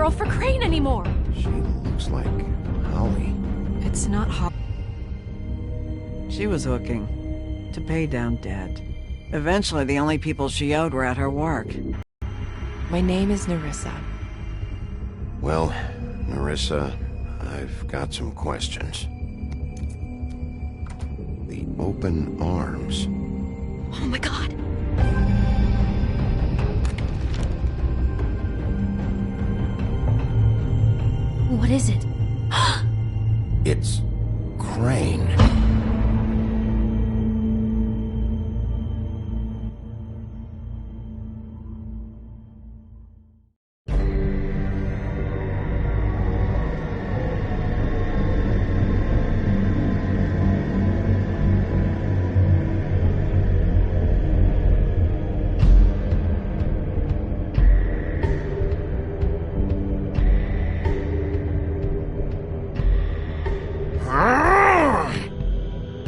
funeral for Crane anymore. She looks like Holly. It's not Holly. She was hooking to pay down debt. Eventually, the only people she owed were at her work. My name is Nerissa. Well, Nerissa, I've got some questions. The open arms. Oh my god. What is it? It's Crane.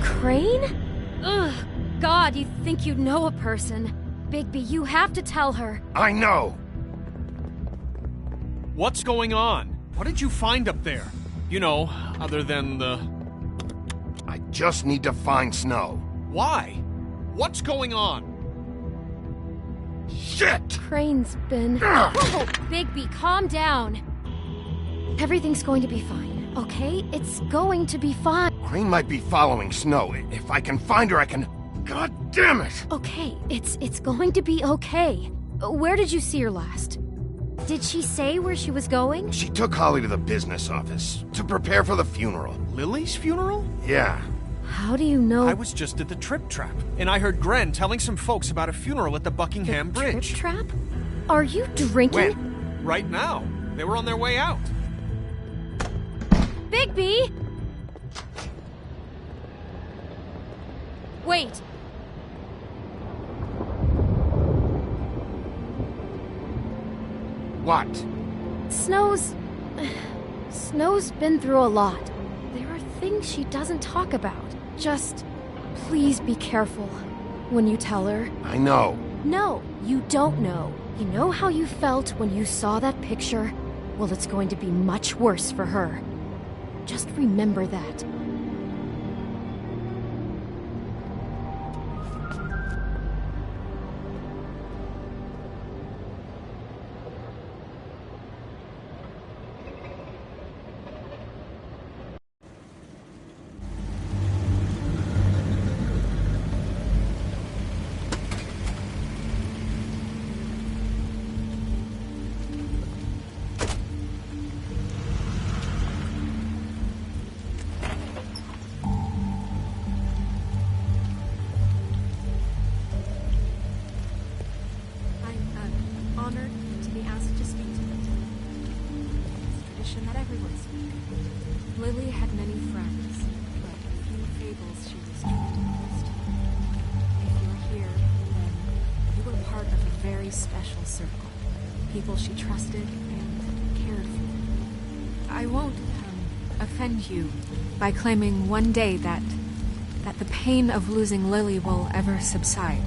Crane? Ugh, God, you think you know a person. Bigby, you have to tell her. I know! What's going on? What did you find up there? You know, other than the... I just need to find Snow. Why? What's going on? Shit! Crane's been... Whoa! Bigby, calm down. Everything's going to be fine, okay? It's going to be fine. Crane might be following Snow. If I can find her, I can... God damn it! Okay, it's going to be okay. Where did you see her last? Did she say where she was going? She took Holly to the business office to prepare for the funeral. Lily's funeral? Yeah. How do you know? I was just at the Trip Trap, and I heard Gren telling some folks about a funeral at the Buckingham Bridge. Trip Trap? Are you drinking? When? Right now. They were on their way out. Bigby! Wait. What? Snow's been through a lot. There are things she doesn't talk about. Just please be careful when you tell her. I know. No, you don't know. You know how you felt when you saw that picture? Well, it's going to be much worse for her. Just remember that. Honored to be asked to speak to you. It's tradition that everyone speak. Lily had many friends, but a few fables she was trying to list. If you're here, then you were part of a very special circle. People she trusted and cared for. I won't offend you by claiming one day that the pain of losing Lily will ever subside.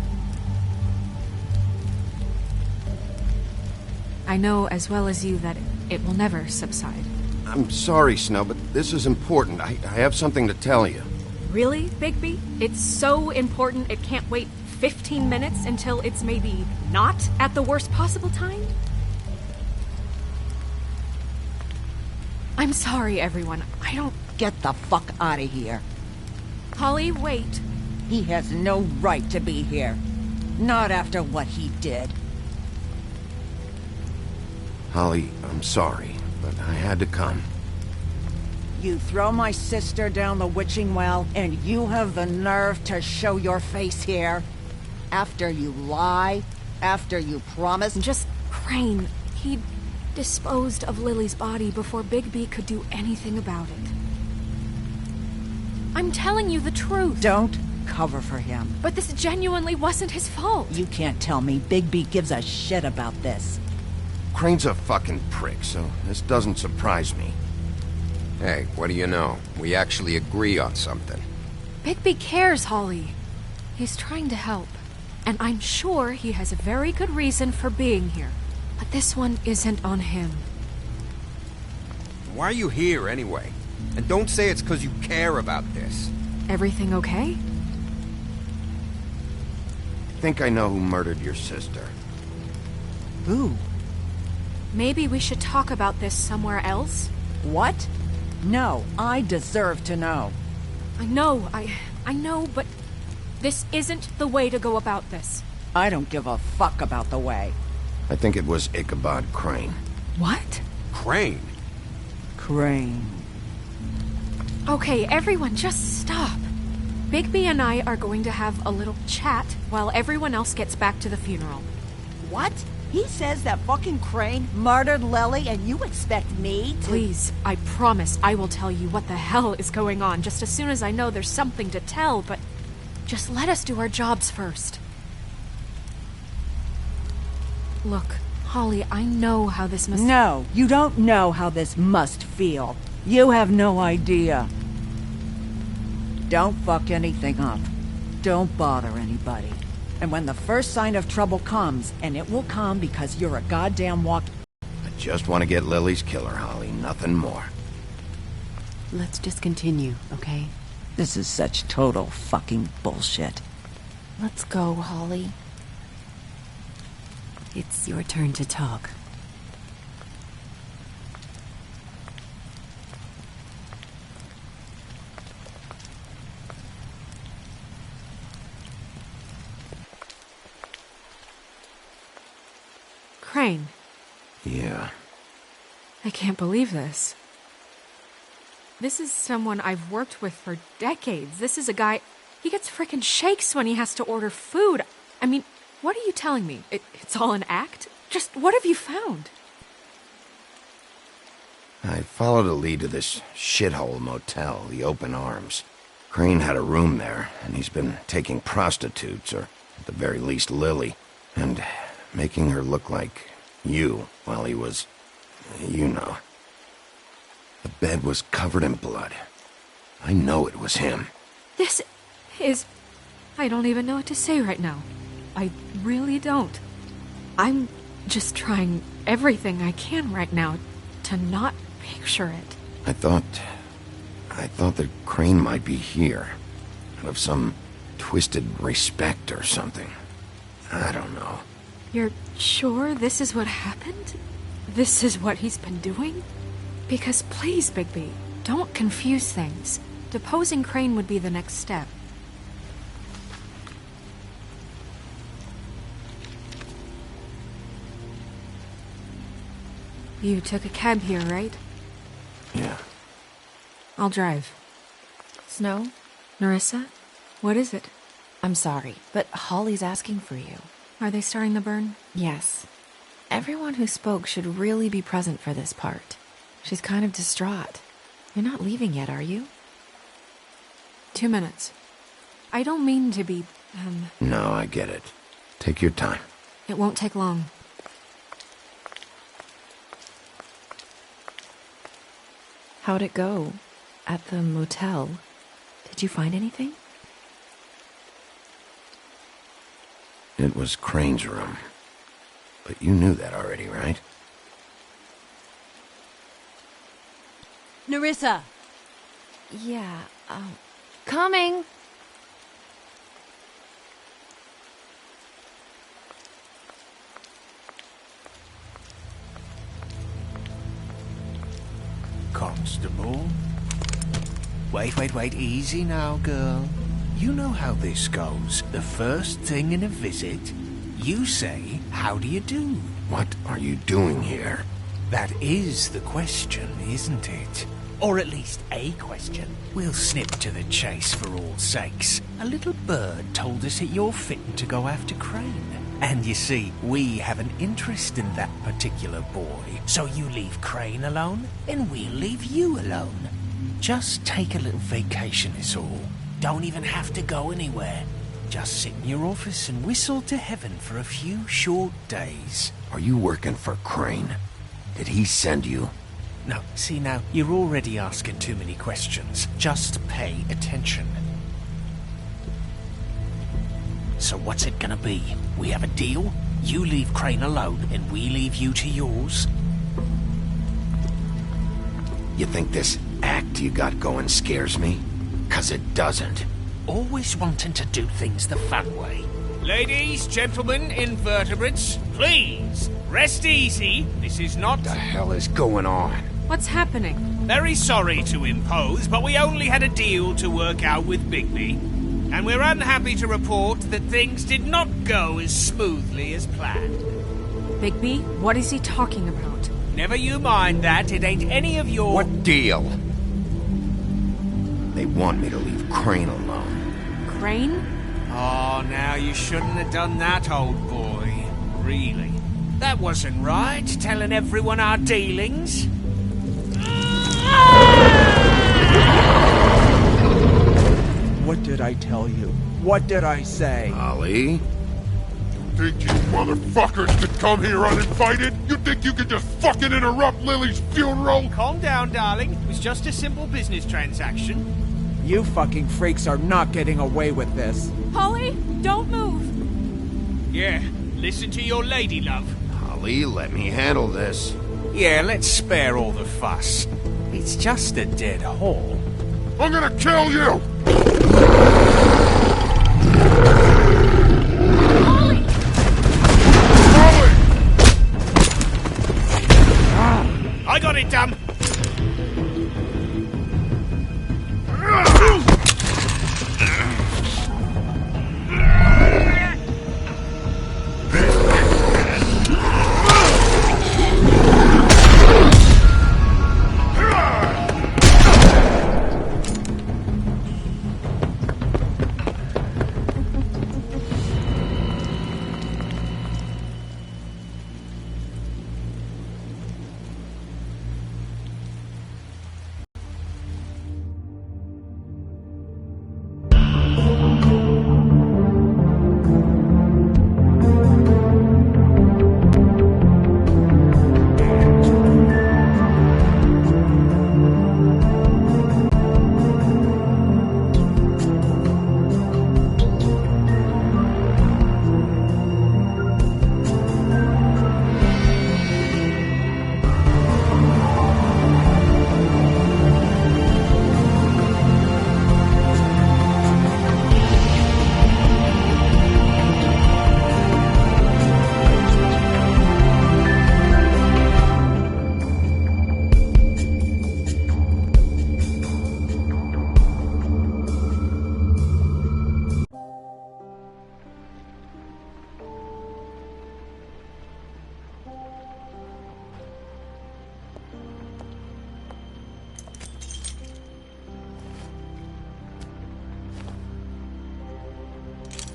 I know as well as you that it will never subside. I'm sorry, Snow, but this is important. I have something to tell you. Really, Bigby? It's so important it can't wait 15 minutes until it's maybe not at the worst possible time? I'm sorry, everyone. I don't... Get the fuck out of here. Holly, wait. He has no right to be here. Not after what he did. Holly, I'm sorry, but I had to come. You throw my sister down the witching well, and you have the nerve to show your face here? After you lie? After you promise? Just Crane. He disposed of Lily's body before Bigby could do anything about it. I'm telling you the truth. Don't cover for him. But this genuinely wasn't his fault. You can't tell me Bigby gives a shit about this. Crane's a fucking prick, so this doesn't surprise me. Hey, what do you know? We actually agree on something. Bigby cares, Holly. He's trying to help. And I'm sure he has a very good reason for being here. But this one isn't on him. Why are you here, anyway? And don't say it's because you care about this. Everything okay? I think I know who murdered your sister. Who? Maybe we should talk about this somewhere else? What? No, I deserve to know. I know, but this isn't the way to go about this. I don't give a fuck about the way. I think it was Ichabod Crane. What? Crane? Crane. Okay, everyone, just stop. Bigby and I are going to have a little chat while everyone else gets back to the funeral. What? He says that fucking Crane murdered Lily and you expect me to— Please, I promise I will tell you what the hell is going on just as soon as I know there's something to tell, but just let us do our jobs first. Look, Holly, I know how this must— No, you don't know how this must feel. You have no idea. Don't fuck anything up. Don't bother anybody. And when the first sign of trouble comes, and it will come because you're a goddamn I just want to get Lily's killer, Holly. Nothing more. Let's just continue, okay? This is such total fucking bullshit. Let's go, Holly. It's your turn to talk. Crane. Yeah. I can't believe this. This is someone I've worked with for decades. This is a guy... He gets frickin' shakes when he has to order food. I mean, what are you telling me? It's all an act? Just what have you found? I followed a lead to this shithole motel, the Open Arms. Crane had a room there, and he's been taking prostitutes, or at the very least Lily, and making her look like you while he was... you know. The bed was covered in blood. I know it was him. This is... I don't even know what to say right now. I really don't. I'm just trying everything I can right now to not picture it. I thought that Crane might be here. Out of some twisted respect or something. I don't know. You're sure this is what happened? This is what he's been doing? Because please, Bigby, don't confuse things. Deposing Crane would be the next step. You took a cab here, right? Yeah. I'll drive. Snow? Nerissa? What is it? I'm sorry, but Holly's asking for you. Are they starting the burn? Yes. Everyone who spoke should really be present for this part. She's kind of distraught. You're not leaving yet, are you? 2 minutes. I don't mean to be, No, I get it. Take your time. It won't take long. How'd it go? At the motel? Did you find anything? It was Crane's room. But you knew that already, right? Nerissa! Yeah, Coming! Constable? Wait, easy now, girl. You know how this goes. The first thing in a visit, you say, "How do you do?" What are you doing here? That is the question, isn't it? Or at least a question. We'll snip to the chase for all sakes. A little bird told us that you're fitting to go after Crane. And you see, we have an interest in that particular boy. So you leave Crane alone, and we'll leave you alone. Just take a little vacation is all. Don't even have to go anywhere. Just sit in your office and whistle to heaven for a few short days. Are you working for Crane? Did he send you? No, see now, you're already asking too many questions. Just pay attention. So what's it gonna be? We have a deal? You leave Crane alone, and we leave you to yours? You think this act you got going scares me? 'Cause it doesn't. Always wanting to do things the fun way. Ladies, gentlemen, invertebrates, please, rest easy. This is not... What the hell is going on? What's happening? Very sorry to impose, but we only had a deal to work out with Bigby. And we're unhappy to report that things did not go as smoothly as planned. Bigby, what is he talking about? Never you mind that, it ain't any of your... What deal? They want me to leave Crane alone. Crane? Oh, now you shouldn't have done that, old boy. Really. That wasn't right, telling everyone our dealings. What did I tell you? What did I say? Ollie? Think you motherfuckers could come here uninvited? You think you could just fucking interrupt Lily's funeral? Calm down, darling. It was just a simple business transaction. You fucking freaks are not getting away with this. Holly, don't move! Yeah, listen to your lady, love. Ollie, let me handle this. Yeah, let's spare all the fuss. It's just a dead hole. I'm gonna kill you! Holly! I got it, damn!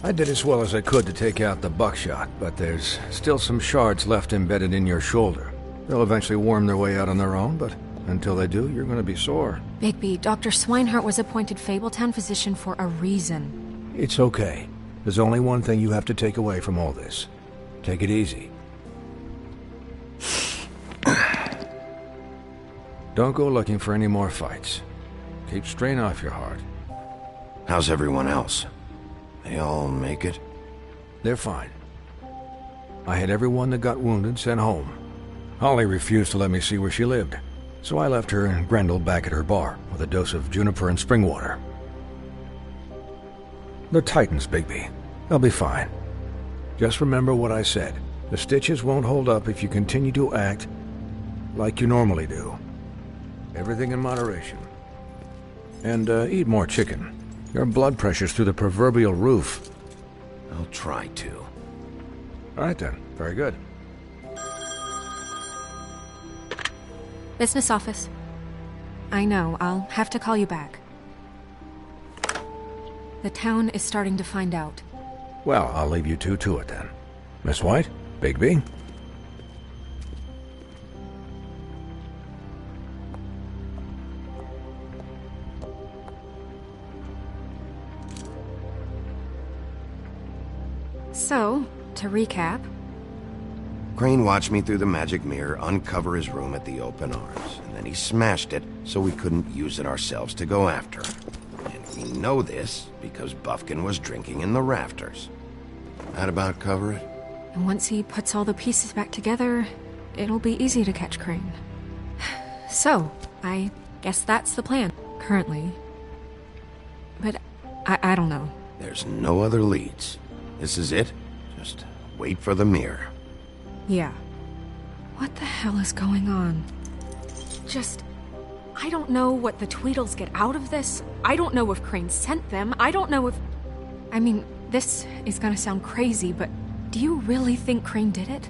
I did as well as I could to take out the buckshot, but there's still some shards left embedded in your shoulder. They'll eventually worm their way out on their own, but until they do, you're going to be sore. Bigby, Dr. Swinehart was appointed Fabletown physician for a reason. It's okay. There's only one thing you have to take away from all this. Take it easy. Don't go looking for any more fights. Keep strain off your heart. How's everyone else? They all make it? They're fine. I had everyone that got wounded sent home. Holly refused to let me see where she lived, so I left her and Grendel back at her bar with a dose of juniper and spring water. They're Titans, Bigby. They'll be fine. Just remember what I said. The stitches won't hold up if you continue to act like you normally do. Everything in moderation. And eat more chicken. Your blood pressure's through the proverbial roof. I'll try to. All right then. Very good. Business office. I know, I'll have to call you back. The town is starting to find out. Well, I'll leave you two to it then. Miss White? Bigby? So, to recap... Crane watched me through the magic mirror uncover his room at the Open Arms, and then he smashed it so we couldn't use it ourselves to go after him. And we know this because Bufkin was drinking in the rafters. That about cover it? And once he puts all the pieces back together, it'll be easy to catch Crane. So, I guess that's the plan, currently. But I don't know. There's no other leads. This is it. Just wait for the mirror. Yeah. What the hell is going on? I don't know what the Tweedles get out of this. I don't know if Crane sent them. I don't know if... I mean, this is gonna sound crazy, but do you really think Crane did it?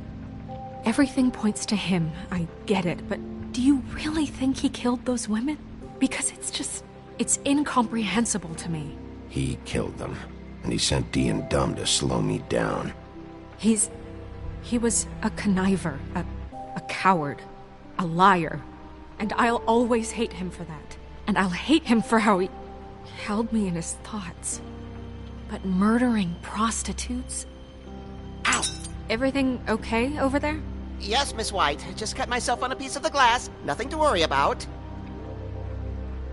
Everything points to him, I get it, but do you really think he killed those women? Because it's incomprehensible to me. He killed them, and he sent Dee and Dumb to slow me down. He was a conniver, a coward, a liar. And I'll always hate him for that. And I'll hate him for how he held me in his thoughts. But murdering prostitutes? Ow! Everything okay over there? Yes, Miss White. Just cut myself on a piece of the glass. Nothing to worry about.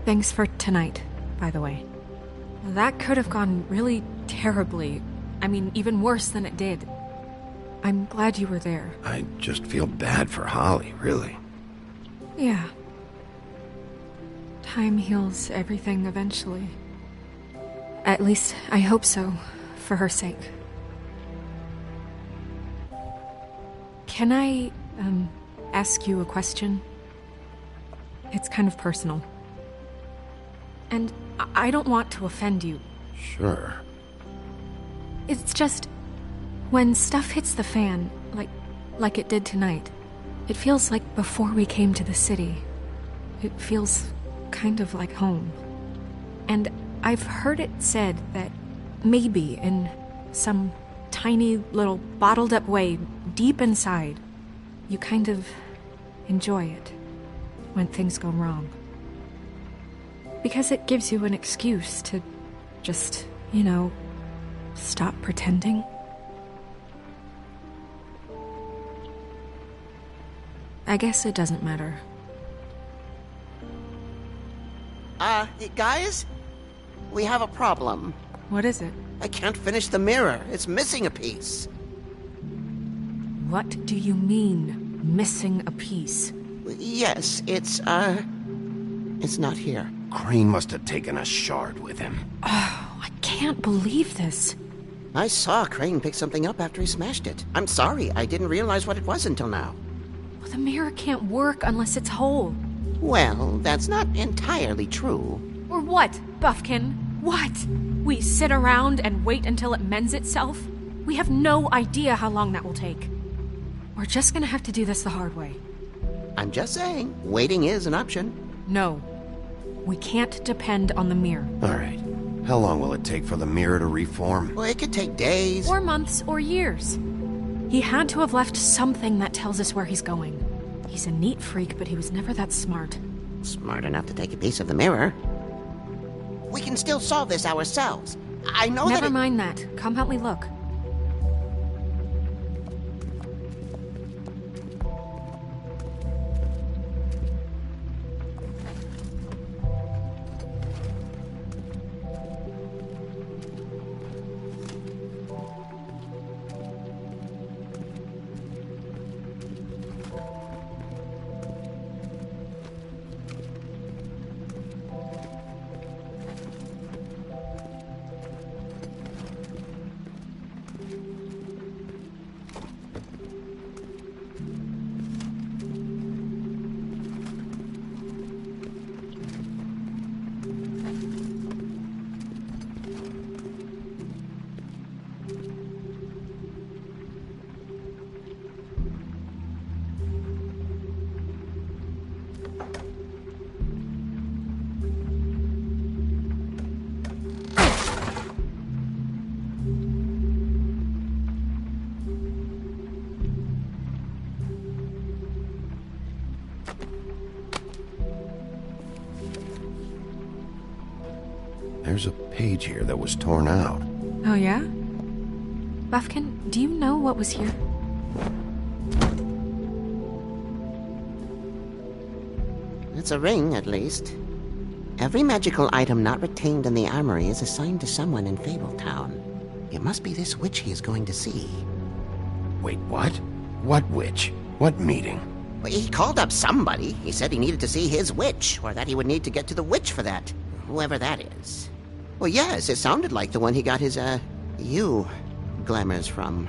Thanks for tonight, by the way. That could have gone really terribly. I mean, even worse than it did. I'm glad you were there. I just feel bad for Holly, really. Yeah. Time heals everything eventually. At least, I hope so, for her sake. Can I, ask you a question? It's kind of personal. And I don't want to offend you. Sure. It's just, when stuff hits the fan, like it did tonight, it feels like before we came to the city. It feels kind of like home. And I've heard it said that maybe in some tiny little bottled up way deep inside, you kind of enjoy it when things go wrong. Because it gives you an excuse to just, stop pretending. I guess it doesn't matter. Guys? We have a problem. What is it? I can't finish the mirror. It's missing a piece. What do you mean, missing a piece? Yes, it's not here. Crane must have taken a shard with him. Oh, I can't believe this. I saw Crane pick something up after he smashed it. I'm sorry, I didn't realize what it was until now. Well, the mirror can't work unless it's whole. Well, that's not entirely true. Or what, Buffkin? What? We sit around and wait until it mends itself? We have no idea how long that will take. We're just gonna have to do this the hard way. I'm just saying, waiting is an option. No. We can't depend on the mirror. All right. How long will it take for the mirror to reform? Well, it could take days. Or months, or years. He had to have left something that tells us where he's going. He's a neat freak, but he was never that smart. Smart enough to take a piece of the mirror. We can still solve this ourselves. I know Never mind that. Come help me look. There's a page here that was torn out. Oh, yeah? Buffkin, do you know what was here? It's a ring, at least. Every magical item not retained in the armory is assigned to someone in Fabletown. It must be this witch he is going to see. Wait, what? What witch? What meeting? He called up somebody. He said he needed to see his witch, or that he would need to get to the witch for that. Whoever that is. Well, yes, it sounded like the one he got his, glamours from.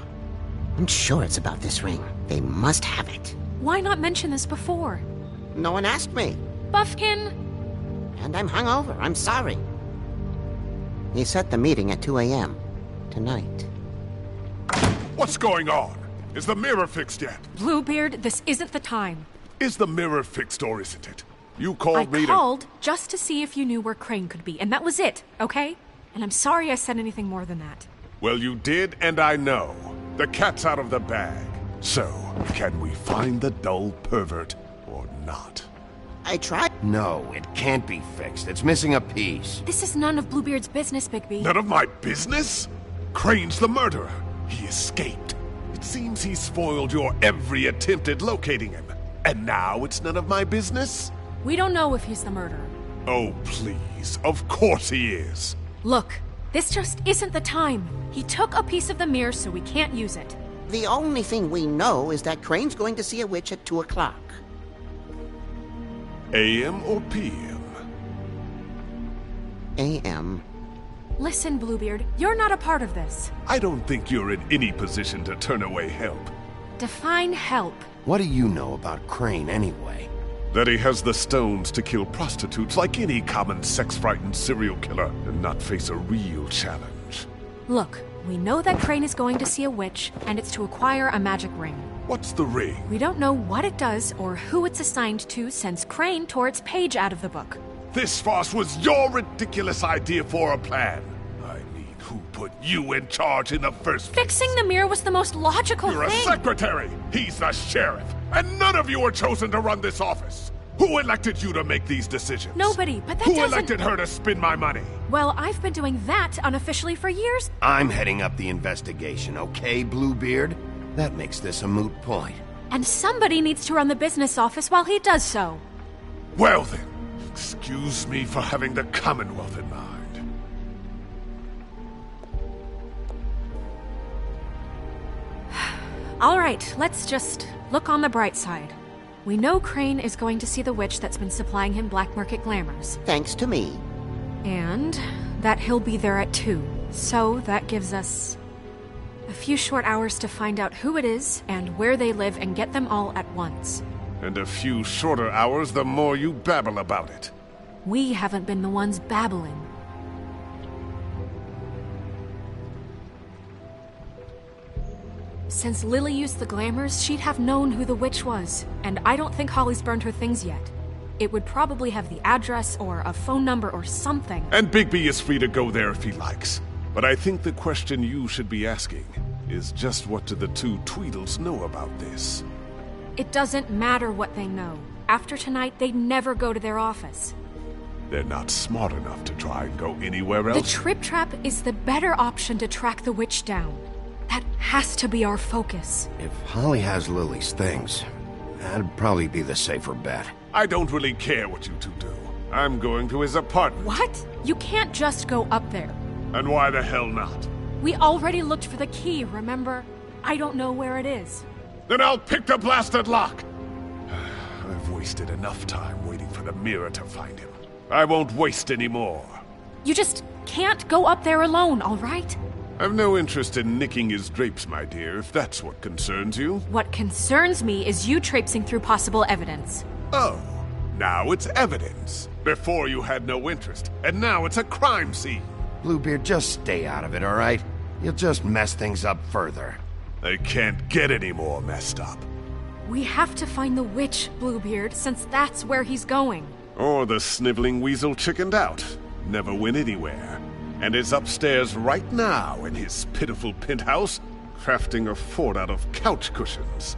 I'm sure it's about this ring. They must have it. Why not mention this before? No one asked me. Buffkin! And I'm hungover. I'm sorry. He set the meeting at 2 a.m. tonight. What's going on? Is the mirror fixed yet? Bluebeard, this isn't the time. Is the mirror fixed or isn't it? You called me I called just to see if you knew where Crane could be, and that was it, okay? And I'm sorry I said anything more than that. Well, you did, and I know. The cat's out of the bag. So, can we find the dull pervert or not? I tried. No, it can't be fixed. It's missing a piece. This is none of Bluebeard's business, Bigby. None of my business? Crane's the murderer. He escaped. It seems he spoiled your every attempt at locating him. And now it's none of my business? We don't know if he's the murderer. Oh, please. Of course he is. Look, this just isn't the time. He took a piece of the mirror, so we can't use it. The only thing we know is that Crane's going to see a witch at 2 o'clock. AM or PM? AM. Listen, Bluebeard, you're not a part of this. I don't think you're in any position to turn away help. Define help. What do you know about Crane, anyway? That he has the stones to kill prostitutes like any common sex-frightened serial killer and not face a real challenge. Look, we know that Crane is going to see a witch, and it's to acquire a magic ring. What's the ring? We don't know what it does or who it's assigned to since Crane tore its page out of the book. This farce was your ridiculous idea for a plan. I mean, who put you in charge in the first place? Fixing the mirror was the most logical You're thing. a secretary! He's the sheriff! And none of you were chosen to run this office! Who elected you to make these decisions? Nobody, but that Who doesn't... elected her to spend my money? Well, I've been doing that unofficially for years. I'm heading up the investigation, okay, Bluebeard? That makes this a moot point. And somebody needs to run the business office while he does so. Well then, excuse me for having the Commonwealth in mind. All right, let's just look on the bright side. We know Crane is going to see the witch that's been supplying him black market glamours. Thanks to me. And that he'll be there at 2. So that gives us a few short hours to find out who it is and where they live and get them all at once. And a few shorter hours the more you babble about it. We haven't been the ones babbling. Since Lily used the glamours, she'd have known who the witch was, and I don't think Holly's burned her things yet. It would probably have the address or a phone number or something. And Bigby is free to go there if he likes. But I think the question you should be asking is just what do the two Tweedles know about this? It doesn't matter what they know. After tonight, they'd never go to their office. They're not smart enough to try and go anywhere else. The Trip Trap is the better option to track the witch down. That has to be our focus. If Holly has Lily's things, that'd probably be the safer bet. I don't really care what you two do. I'm going to his apartment. What? You can't just go up there. And why the hell not? We already looked for the key, remember? I don't know where it is. Then I'll pick the blasted lock! I've wasted enough time waiting for the mirror to find him. I won't waste any more. You just can't go up there alone, all right? I've no interest in nicking his drapes, my dear, if that's what concerns you. What concerns me is you traipsing through possible evidence. Oh, now it's evidence. Before you had no interest, and now it's a crime scene. Bluebeard, just stay out of it, all right? You'll just mess things up further. They can't get any more messed up. We have to find the witch, Bluebeard, since that's where he's going. Or the sniveling weasel chickened out. Never went anywhere. And is upstairs right now in his pitiful penthouse, crafting a fort out of couch cushions.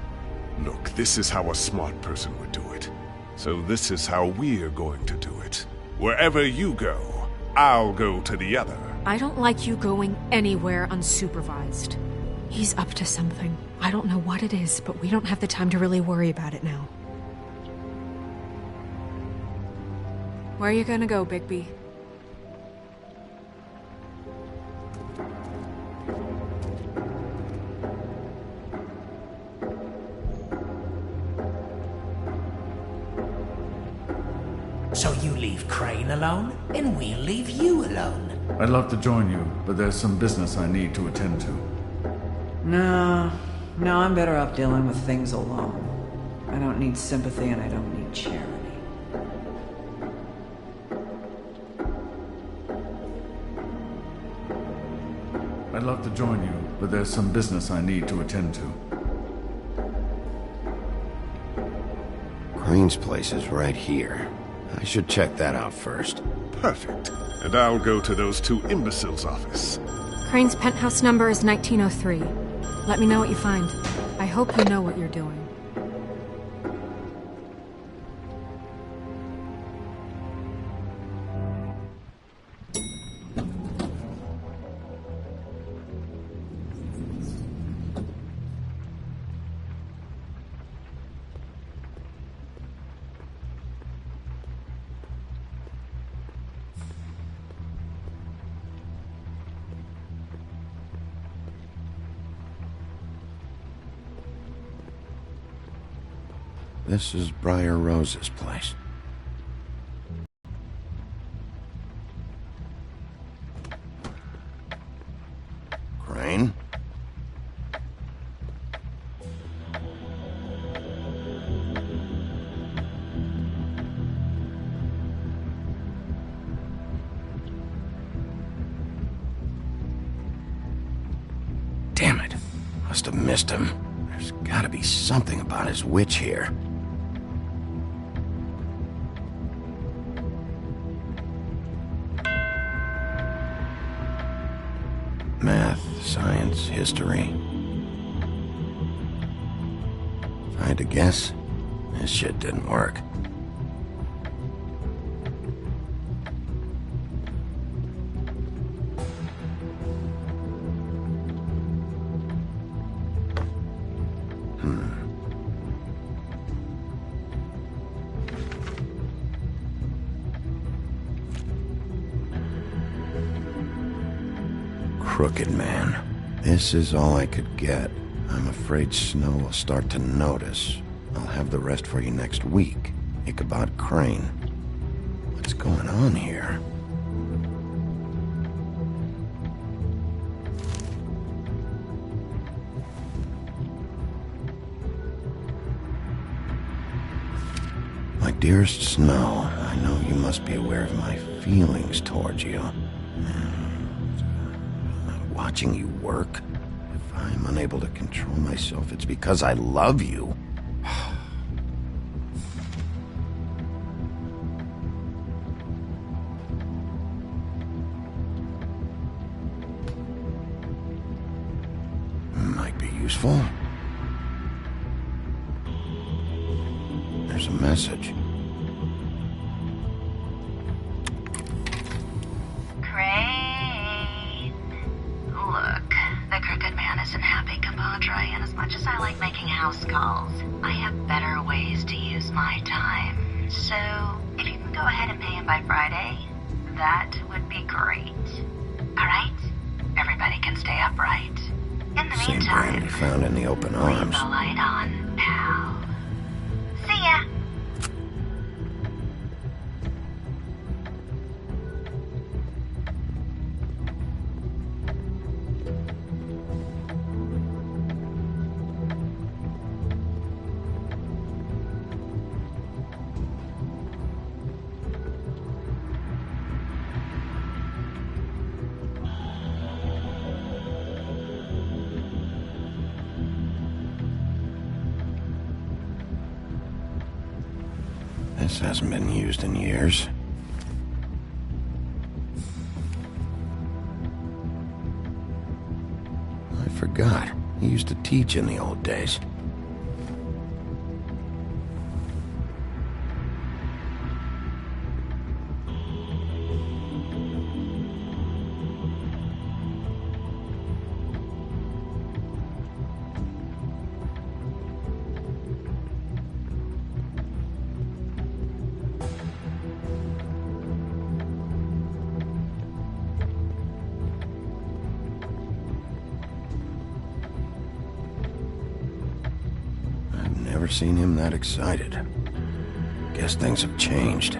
Look, this is how a smart person would do it. So this is how we're going to do it. Wherever you go, I'll go to the other. I don't like you going anywhere unsupervised. He's up to something. I don't know what it is, but we don't have the time to really worry about it now. Where are you gonna go, Bigby? So you leave Crane alone, and we'll leave you alone. I'd love to join you, but there's some business I need to attend to. No, I'm better off dealing with things alone. I don't need sympathy and I don't need charity. I'd love to join you, but there's some business I need to attend to. Crane's place is right here. I should check that out first. Perfect. And I'll go to those two imbeciles' office. Crane's penthouse number is 1903. Let me know what you find. I hope you know what you're doing. This is Briar Rose's place. Crane? Damn it. Must have missed him. There's gotta be something about his witch here. Math, science, history. If I had to guess, this shit didn't work. Crooked man. This is all I could get. I'm afraid Snow will start to notice. I'll have the rest for you next week. Ichabod Crane. What's going on here? My dearest Snow, I know you must be aware of my feelings towards you. Watching you work, if I'm unable to control myself, it's because I love you. Might be useful. There's a message. And as much as I like making house calls, I have better ways to use my time. So, if you can go ahead and pay him by Friday, that would be great. Alright? Everybody can stay upright. In the Same meantime, brand we found in the open arms. leave the light on, pal. See ya! This hasn't been used in years. I forgot. He used to teach in the old days. Never seen him that excited. Guess things have changed.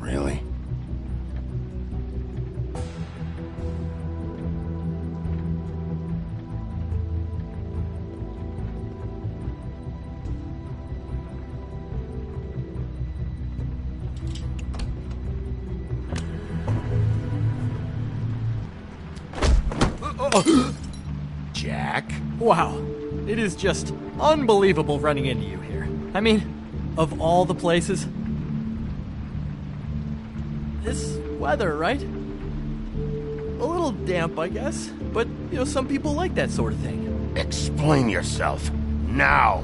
Really? Jack? Wow. It is just unbelievable running into you here. I mean, of all the places. This weather, right? A little damp, I guess. But, some people like that sort of thing. Explain yourself. Now!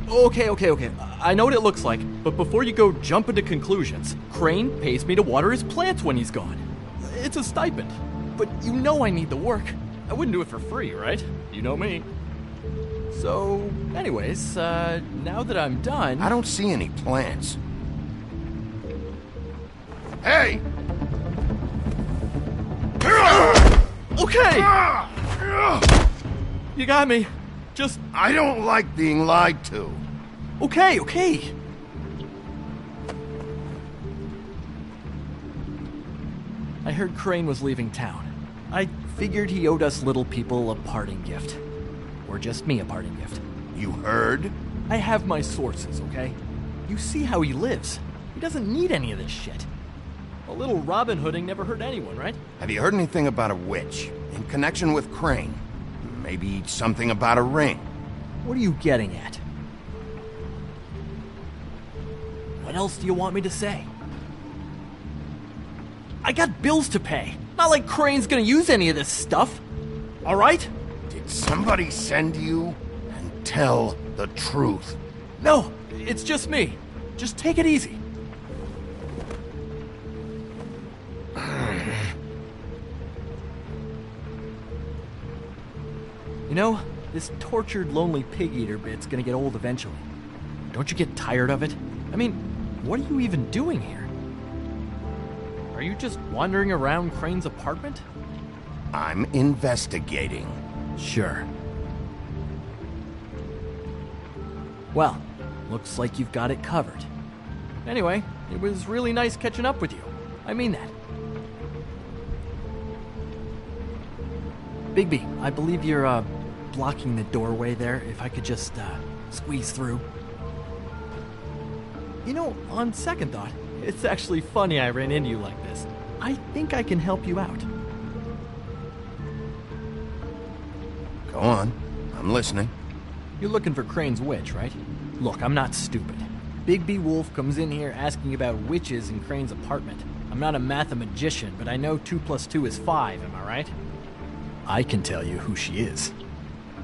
Okay. I know what it looks like, but before you go jumping to conclusions, Crane pays me to water his plants when he's gone. It's a stipend. But I need the work. I wouldn't do it for free, right? You know me. So, anyways, now that I'm done... I don't see any plants. Hey! Okay! You got me. Just... I don't like being lied to. Okay. I heard Crane was leaving town. I figured he owed us little people a parting gift. Or just me a parting gift. You heard? I have my sources, okay? You see how he lives. He doesn't need any of this shit. A little Robin Hooding never hurt anyone, right? Have you heard anything about a witch in connection with Crane? Maybe something about a ring? What are you getting at? What else do you want me to say? I got bills to pay. Not like Crane's gonna use any of this stuff. All right? Did somebody send you? And tell the truth. No, it's just me. Just take it easy. This tortured, lonely pig-eater bit's gonna get old eventually. Don't you get tired of it? I mean, what are you even doing here? Are you just wandering around Crane's apartment? I'm investigating. Sure. Well, looks like you've got it covered. Anyway, it was really nice catching up with you. I mean that. Bigby, I believe you're, blocking the doorway there. If I could just, squeeze through. On second thought, it's actually funny I ran into you like this. I think I can help you out. Go on. I'm listening. You're looking for Crane's witch, right? Look, I'm not stupid. Bigby Wolf comes in here asking about witches in Crane's apartment. I'm not a mathematician, but I know 2 + 2 is 5, am I right? I can tell you who she is.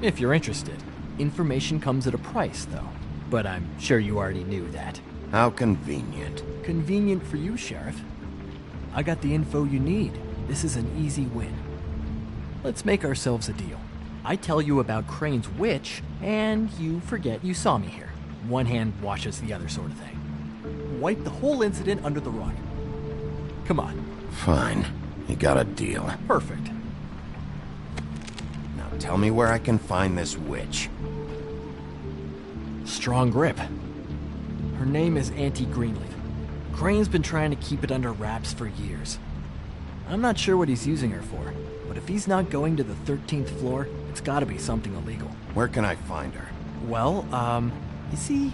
If you're interested. Information comes at a price, though. But I'm sure you already knew that. How convenient. Convenient for you, Sheriff. I got the info you need. This is an easy win. Let's make ourselves a deal. I tell you about Crane's witch, and you forget you saw me here. One hand washes the other sort of thing. Wipe the whole incident under the rug. Come on. Fine. You got a deal. Perfect. Now tell me where I can find this witch. Strong grip. Her name is Auntie Greenleaf. Crane's been trying to keep it under wraps for years. I'm not sure what he's using her for, but if he's not going to the 13th floor, it's gotta be something illegal. Where can I find her? Well, you see,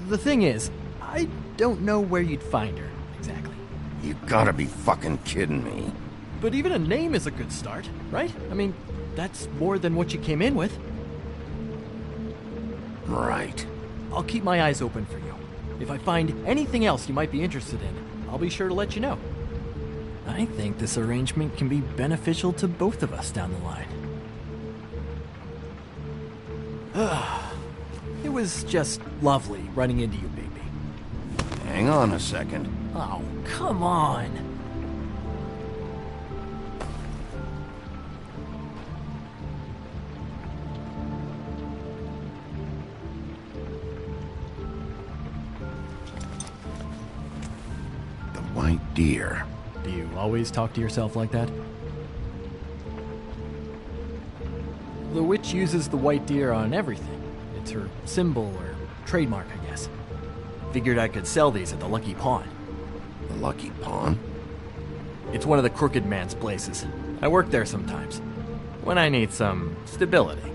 the thing is, I don't know where you'd find her, exactly. You gotta be fucking kidding me. But even a name is a good start, right? I mean, that's more than what you came in with. Right. I'll keep my eyes open for you. If I find anything else you might be interested in, I'll be sure to let you know. I think this arrangement can be beneficial to both of us down the line. It was just lovely running into you, Bigby. Hang on a second. Oh, come on. The white deer. Do you always talk to yourself like that? The witch uses the white deer on everything. It's her symbol or trademark, I guess. Figured I could sell these at the Lucky Pawn. The Lucky Pawn? It's one of the crooked man's places. I work there sometimes, when I need some stability.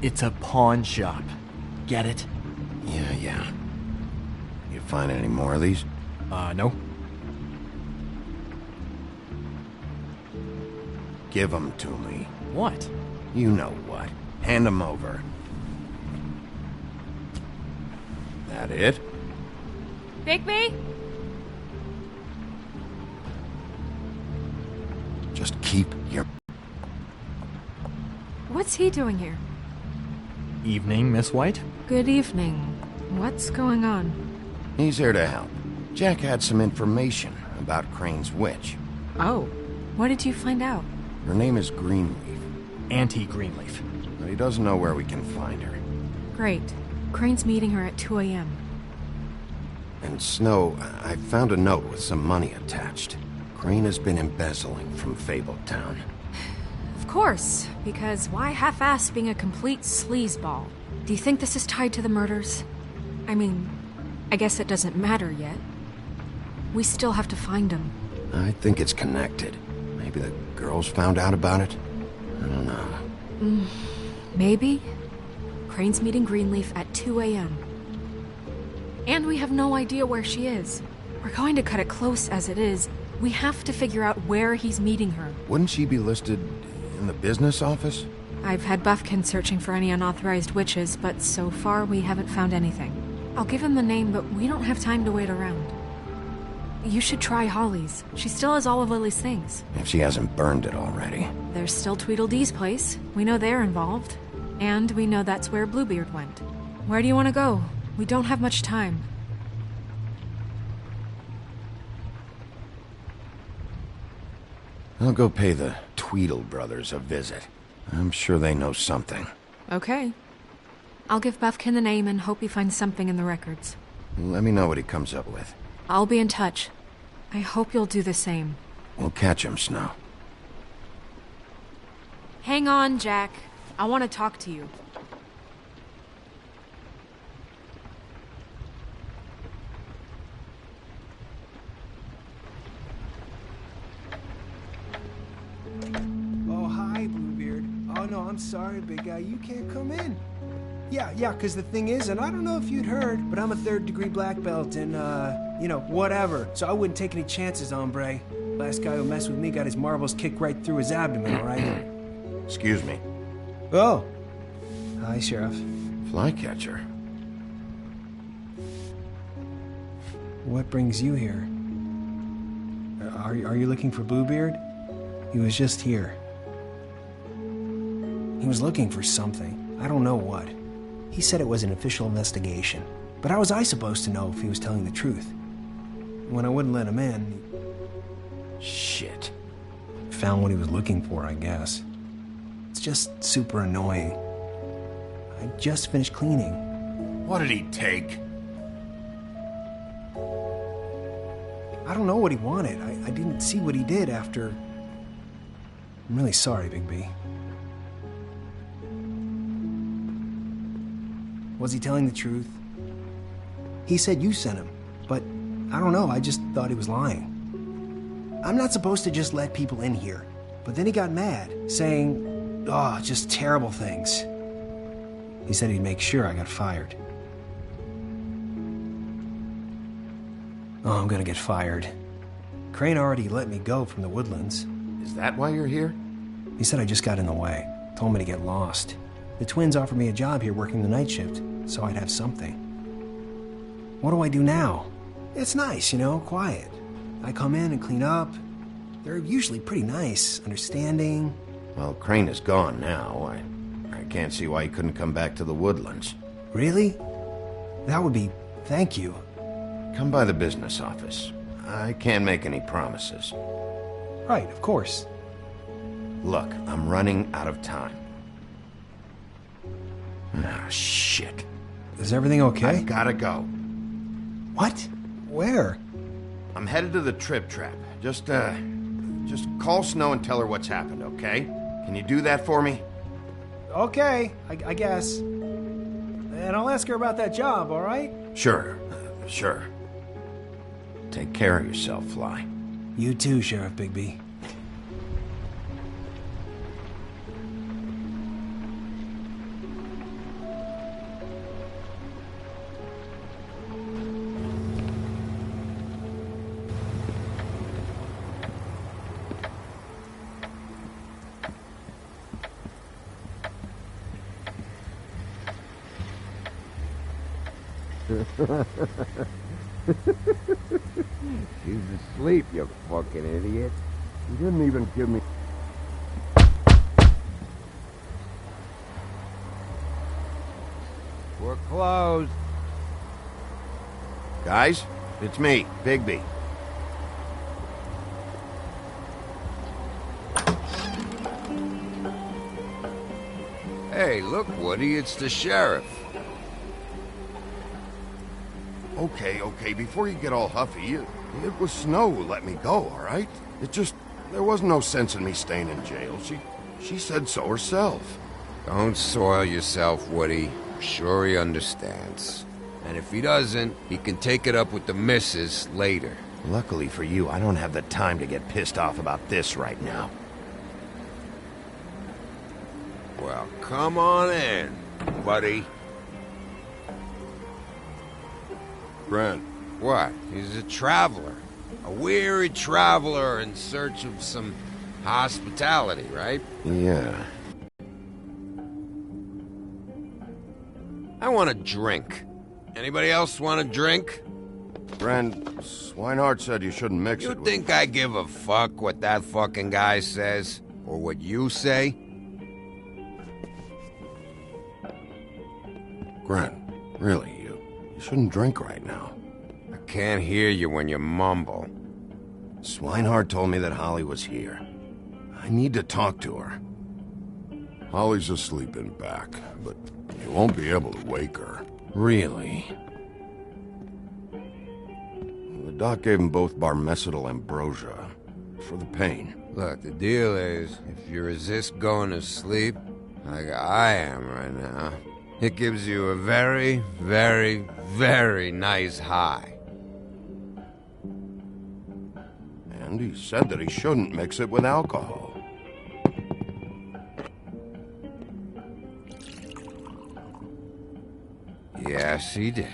It's a pawn shop. Get it? Yeah. You find any more of these? No. Give them to me. What? You know what. Hand them over. That it? Bigby? Just keep your... What's he doing here? Evening, Miss White? Good evening. What's going on? He's here to help. Jack had some information about Crane's witch. Oh, what did you find out? Her name is Greenleaf. Auntie Greenleaf. But he doesn't know where we can find her. Great. Crane's meeting her at 2 a.m. And Snow, I found a note with some money attached. Crane has been embezzling from Fabletown. Of course, because why half-ass being a complete sleazeball? Do you think this is tied to the murders? I mean, I guess it doesn't matter yet. We still have to find him. I think it's connected. Maybe the girls found out about it? I don't know. Maybe? Crane's meeting Greenleaf at 2 a.m. And we have no idea where she is. We're going to cut it close as it is. We have to figure out where he's meeting her. Wouldn't she be listed in the business office? I've had Buffkin searching for any unauthorized witches, but so far we haven't found anything. I'll give him the name, but we don't have time to wait around. You should try Holly's. She still has all of Lily's things. If she hasn't burned it already. There's still Tweedledee's place. We know they're involved. And we know that's where Bluebeard went. Where do you want to go? We don't have much time. I'll go pay the Tweedle brothers a visit. I'm sure they know something. Okay. I'll give Buffkin the name and hope he finds something in the records. Let me know what he comes up with. I'll be in touch. I hope you'll do the same. We'll catch him, Snow. Hang on, Jack. I want to talk to you. Oh, hi, Bluebeard. Oh, no, I'm sorry, big guy. You can't come in. Yeah, because the thing is, and I don't know if you'd heard, but I'm a third-degree black belt and, whatever. So I wouldn't take any chances, hombre. Last guy who messed with me got his marbles kicked right through his abdomen, all right? Excuse me. Oh. Hi, Sheriff. Flycatcher. What brings you here? Are you looking for Bluebeard? He was just here. He was looking for something. I don't know what. He said it was an official investigation. But how was I supposed to know if he was telling the truth? When I wouldn't let him in... Shit. Found what he was looking for, I guess. It's just super annoying. I just finished cleaning. What did he take? I don't know what he wanted. I didn't see what he did after... I'm really sorry, Bigby. Was he telling the truth? He said you sent him, but I don't know, I just thought he was lying. I'm not supposed to just let people in here, but then he got mad, saying, just terrible things. He said he'd make sure I got fired. Oh, I'm gonna get fired. Crane already let me go from the Woodlands. Is that why you're here? He said I just got in the way, told me to get lost. The twins offered me a job here working the night shift, so I'd have something. What do I do now? It's nice, quiet. I come in and clean up. They're usually pretty nice, understanding. Well, Crane is gone now. I can't see why he couldn't come back to the Woodlands. Really? That would be... thank you. Come by the business office. I can't make any promises. Right, of course. Look, I'm running out of time. Ah, shit. Is everything okay? I've gotta go. What? Where? I'm headed to the Trip Trap. Just call Snow and tell her what's happened, okay? Can you do that for me? Okay, I guess. And I'll ask her about that job, all right? Sure. Take care of yourself, Fly. You too, Sheriff Bigby. She's asleep, you fucking idiot. You didn't even give me... We're closed. Guys, it's me, Bigby. Hey, look, Woody, it's the sheriff. Okay, before you get all huffy, it was Snow who let me go, all right? There was no sense in me staying in jail. She said so herself. Don't soil yourself, Woody. I'm sure he understands. And if he doesn't, he can take it up with the missus later. Luckily for you, I don't have the time to get pissed off about this right now. Well, come on in, buddy. Brent. What? He's a traveler. A weary traveler in search of some hospitality, right? Yeah. I want a drink. Anybody else want a drink? Brent, Swinehart said you shouldn't mix it with... You think I give a fuck what that fucking guy says? Or what you say? Grant, really, you shouldn't drink right now. I can't hear you when you mumble. Swinehart told me that Holly was here. I need to talk to her. Holly's asleep in back, but you won't be able to wake her. Really? The doc gave them both Barmecidal ambrosia for the pain. Look, the deal is, if you resist going to sleep, like I am right now, it gives you a very, very, very nice high. And he said that he shouldn't mix it with alcohol. Yes, he did.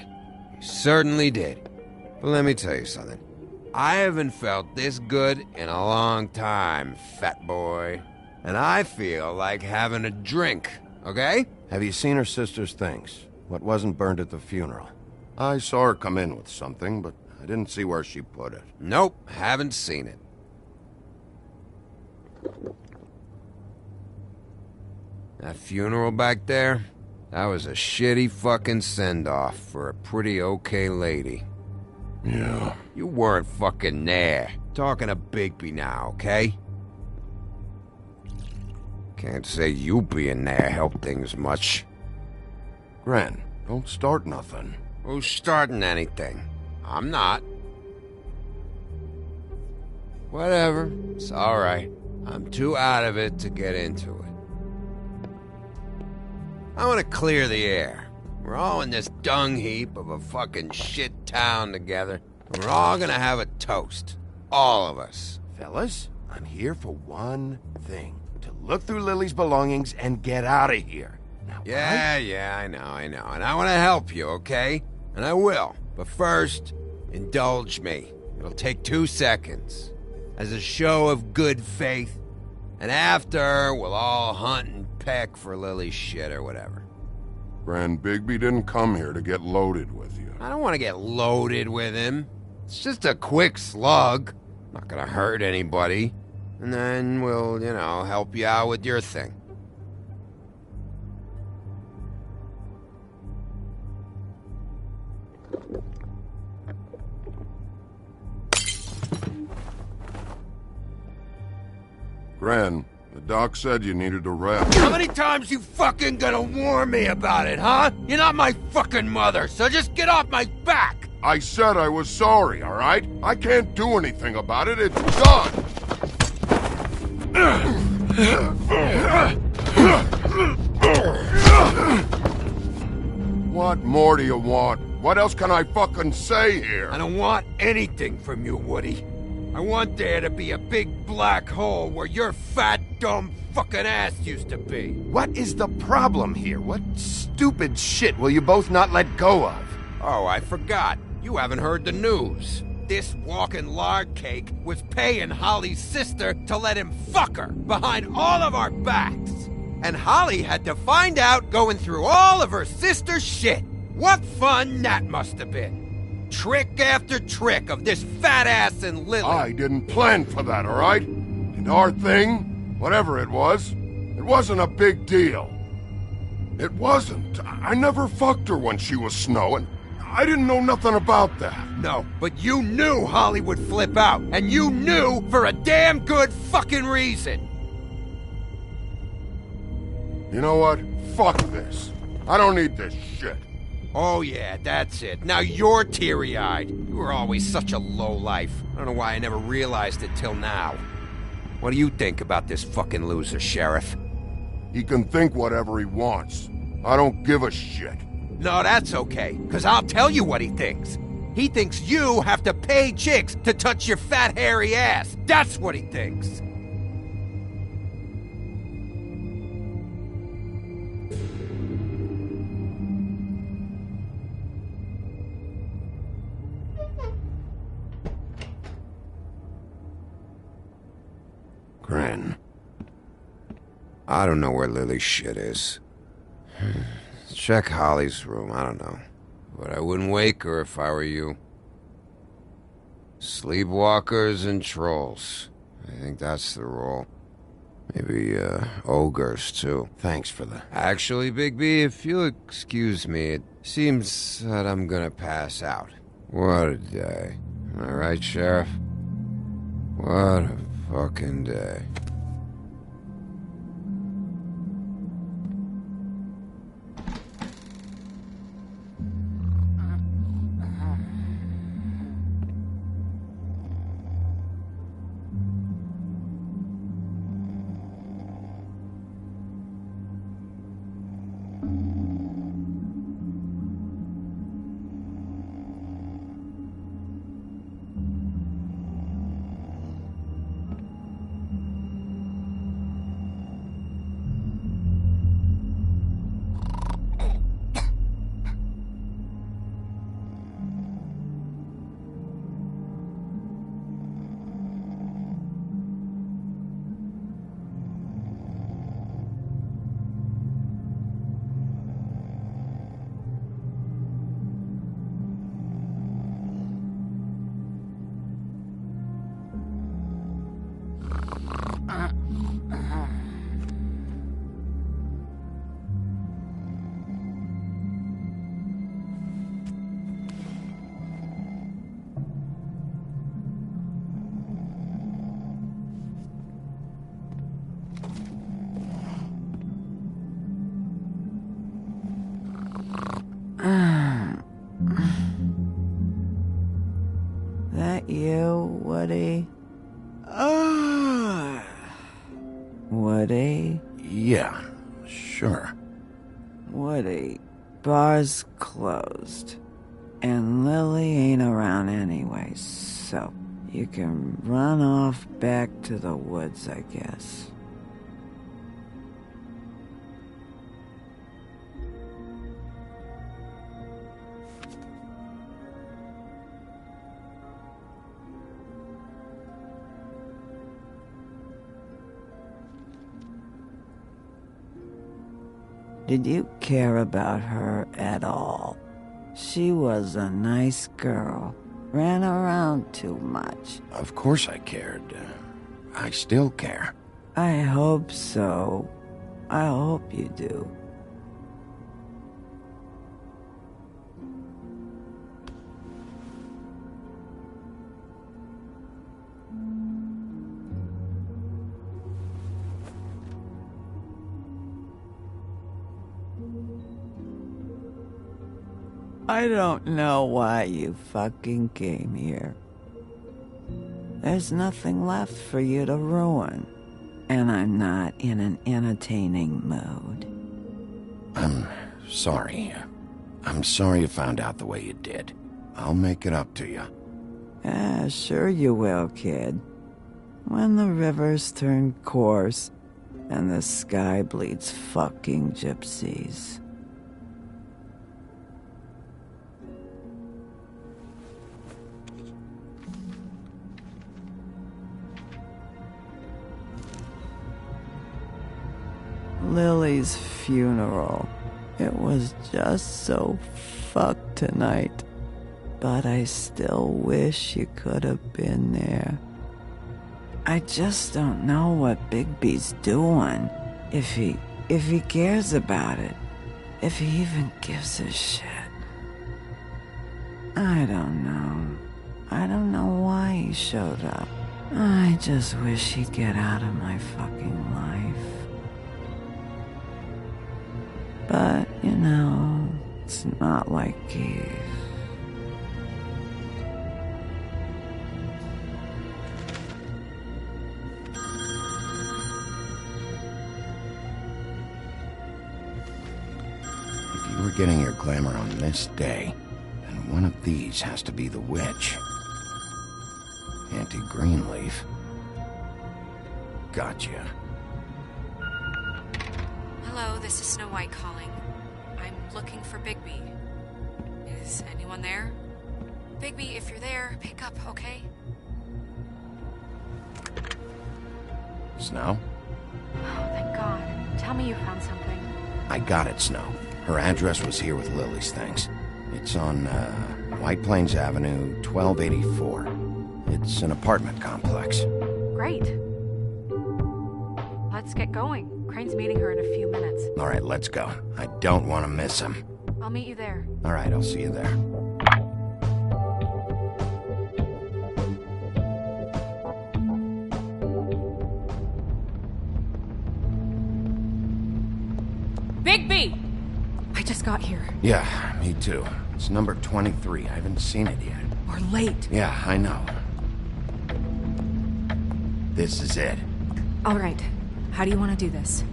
He certainly did. But let me tell you something. I haven't felt this good in a long time, fat boy. And I feel like having a drink, okay? Have you seen her sister's things? What wasn't burned at the funeral? I saw her come in with something, but I didn't see where she put it. Nope, haven't seen it. That funeral back there? That was a shitty fucking send-off for a pretty okay lady. Yeah. You weren't fucking there. Talking to Bigby now, okay? Can't say you being there helped things much. Gren, don't start nothing. Who's starting anything? I'm not. Whatever. It's alright. I'm too out of it to get into it. I want to clear the air. We're all in this dung heap of a fucking shit town together. And we're all gonna have a toast. All of us. Fellas, I'm here for one thing. To look through Lily's belongings and get out of here. Now, Yeah, I know. And I want to help you, okay? And I will. But first, indulge me. It'll take 2 seconds. As a show of good faith. And after, we'll all hunt and peck for Lily's shit or whatever. Grand Bigby didn't come here to get loaded with you. I don't want to get loaded with him. It's just a quick slug. Not gonna hurt anybody. And then we'll, help you out with your thing. Gran, the doc said you needed a rest. How many times you fucking gonna warn me about it, huh? You're not my fucking mother, so just get off my back! I said I was sorry, all right? I can't do anything about it. It's done! What more do you want? What else can I fucking say here? I don't want anything from you, Woody. I want there to be a big black hole where your fat, dumb fucking ass used to be. What is the problem here? What stupid shit will you both not let go of? Oh, I forgot. You haven't heard the news. This walking lard cake was paying Holly's sister to let him fuck her behind all of our backs. And Holly had to find out going through all of her sister's shit. What fun that must have been. Trick after trick of this fat ass and Lily. I didn't plan for that, all right? And our thing, whatever it wasn't a big deal. It wasn't. I never fucked her when she was snowing. I didn't know nothing about that. No, but you knew Holly would flip out, and you knew for a damn good fucking reason. You know what? Fuck this. I don't need this shit. Oh yeah, that's it. Now you're teary-eyed. You were always such a lowlife. I don't know why I never realized it till now. What do you think about this fucking loser, Sheriff? He can think whatever he wants. I don't give a shit. No, that's okay, because I'll tell you what he thinks. He thinks you have to pay chicks to touch your fat, hairy ass. That's what he thinks. Crane. I don't know where Lily's shit is. Check Holly's room, I don't know. But I wouldn't wake her if I were you. Sleepwalkers and trolls. I think that's the rule. Maybe, ogres, too. Thanks for the... Actually, Bigby, if you'll excuse me, it seems that I'm gonna pass out. What a day. Am I right, Sheriff? What a fucking day. That you, Woody? Woody? Yeah, sure. Woody, bar's closed. And Lily ain't around anyway, so you can run off back to the woods, I guess. Did you care about her at all? She was a nice girl. Ran around too much. Of course I cared. I still care. I hope so. I hope you do. I don't know why you fucking came here. There's nothing left for you to ruin. And I'm not in an entertaining mood. I'm sorry. I'm sorry you found out the way you did. I'll make it up to you. Sure you will, kid. When the rivers turn coarse and the sky bleeds fucking gypsies. Lily's funeral. It was just so fucked tonight. But I still wish you could have been there. I just don't know what Bigby's doing. If he cares about it. If he even gives a shit. I don't know. I don't know why he showed up. I just wish he'd get out of my fucking life. But, you know, it's not like he's... If you were getting your glamour on this day, then one of these has to be the witch. Auntie Greenleaf. Gotcha. Hello, this is Snow White calling. I'm looking for Bigby. Is anyone there? Bigby, if you're there, pick up, okay? Snow? Oh, thank God. Tell me you found something. I got it, Snow. Her address was here with Lily's things. It's on, White Plains Avenue, 1284. It's an apartment complex. Great. Let's get going. Crane's meeting her in a few minutes. All right, let's go. I don't want to miss him. I'll meet you there. All right, I'll see you there. Bigby! I just got here. Yeah, me too. It's number 23. I haven't seen it yet. We're late. Yeah, I know. This is it. All right. How do you want to do this?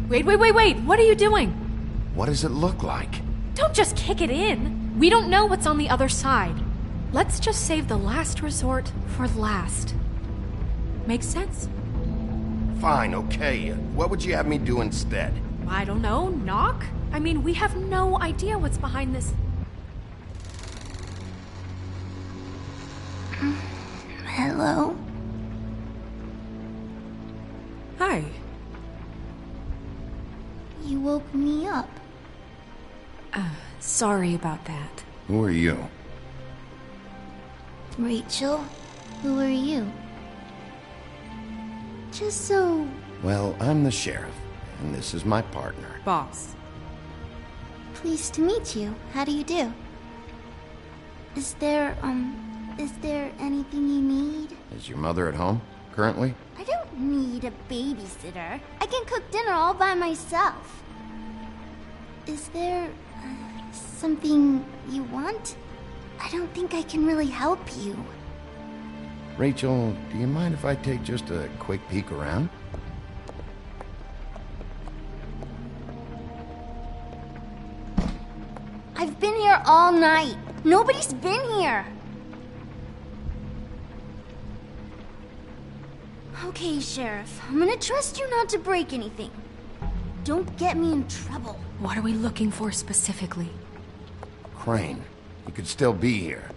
Wait! What are you doing? What does it look like? Don't just kick it in. We don't know what's on the other side. Let's just save the last resort for last. Makes sense? Fine, okay. What would you have me do instead? I don't know. Knock? I mean, we have no idea what's behind this. Hello? Hi. You woke me up. Sorry about that. Who are you? Rachel, who are you? Just so... Well, I'm the sheriff, and this is my partner. Boss. Pleased to meet you. How do you do? Is there anything you need? Is your mother at home, currently? I don't need a babysitter. I can cook dinner all by myself. Is there something you want? I don't think I can really help you. Rachel, do you mind if I take just a quick peek around? I've been here all night. Nobody's been here. Okay, Sheriff. I'm gonna trust you not to break anything. Don't get me in trouble. What are we looking for specifically? Crane. He could still be here.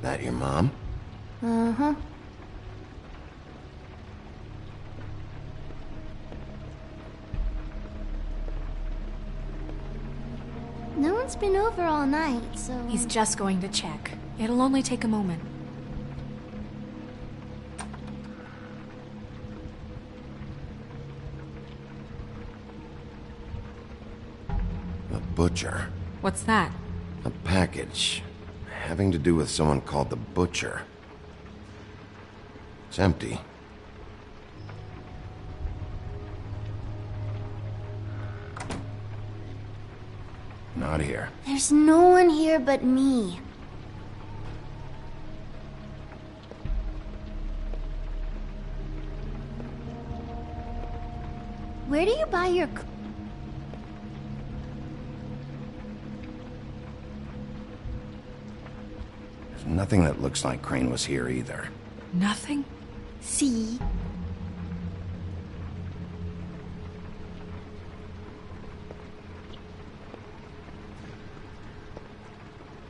That your mom? Uh-huh. No one's been over all night, so... He's just going to check. It'll only take a moment. A butcher. What's that? A package. Having to do with someone called the Butcher. It's empty. Not here. There's no one here but me. Where do you buy your... There's nothing that looks like Crane was here either. Nothing? See?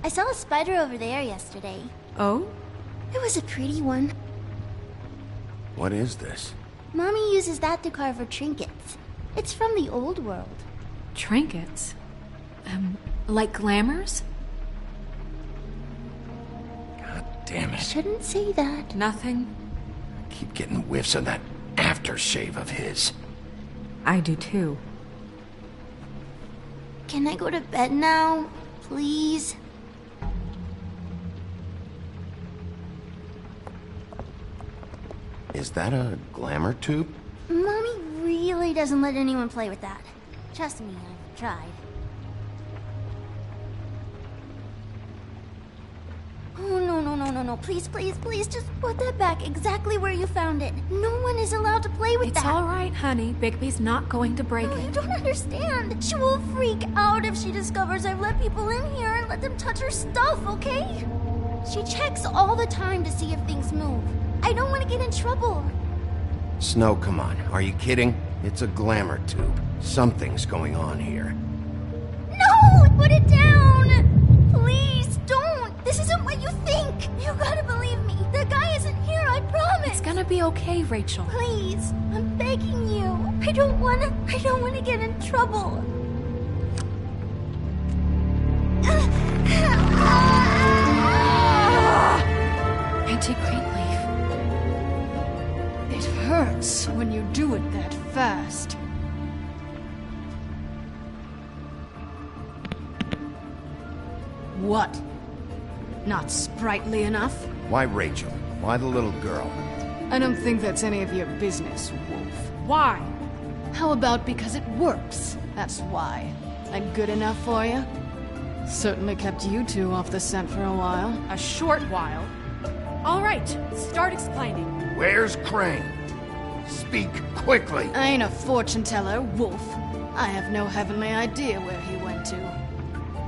I saw a spider over there yesterday. Oh? It was a pretty one. What is this? Mommy uses that to carve her trinkets. It's from the old world. Trinkets? Like glamours? God damn it. Shouldn't say that. Nothing. Keep getting whiffs of that aftershave of his. I do too. Can I go to bed now? Please? Is that a glamour tube? Mommy really doesn't let anyone play with that. Trust me, I've tried. Oh, no. Please, just put that back exactly where you found it. No one is allowed to play with that. It's all right, honey. Bigby's not going to break it. You don't understand. She will freak out if she discovers I've let people in here and let them touch her stuff, okay? She checks all the time to see if things move. I don't want to get in trouble. Snow, come on. Are you kidding? It's a glamour tube. Something's going on here. No! Put it down! Please, don't! This isn't what you think! You gotta believe me. The guy isn't here, I promise! It's gonna be okay, Rachel. Please, I'm begging you. I don't wanna get in trouble. Auntie Greenleaf. It hurts when you do it that fast. What? Not sprightly enough? Why Rachel? Why the little girl? I don't think that's any of your business, Wolf. Why? How about because it works? That's why. Like good enough for you? Certainly kept you two off the scent for a while. A short while. All right, start explaining. Where's Crane? Speak quickly. I ain't a fortune teller, Wolf. I have no heavenly idea where he went to.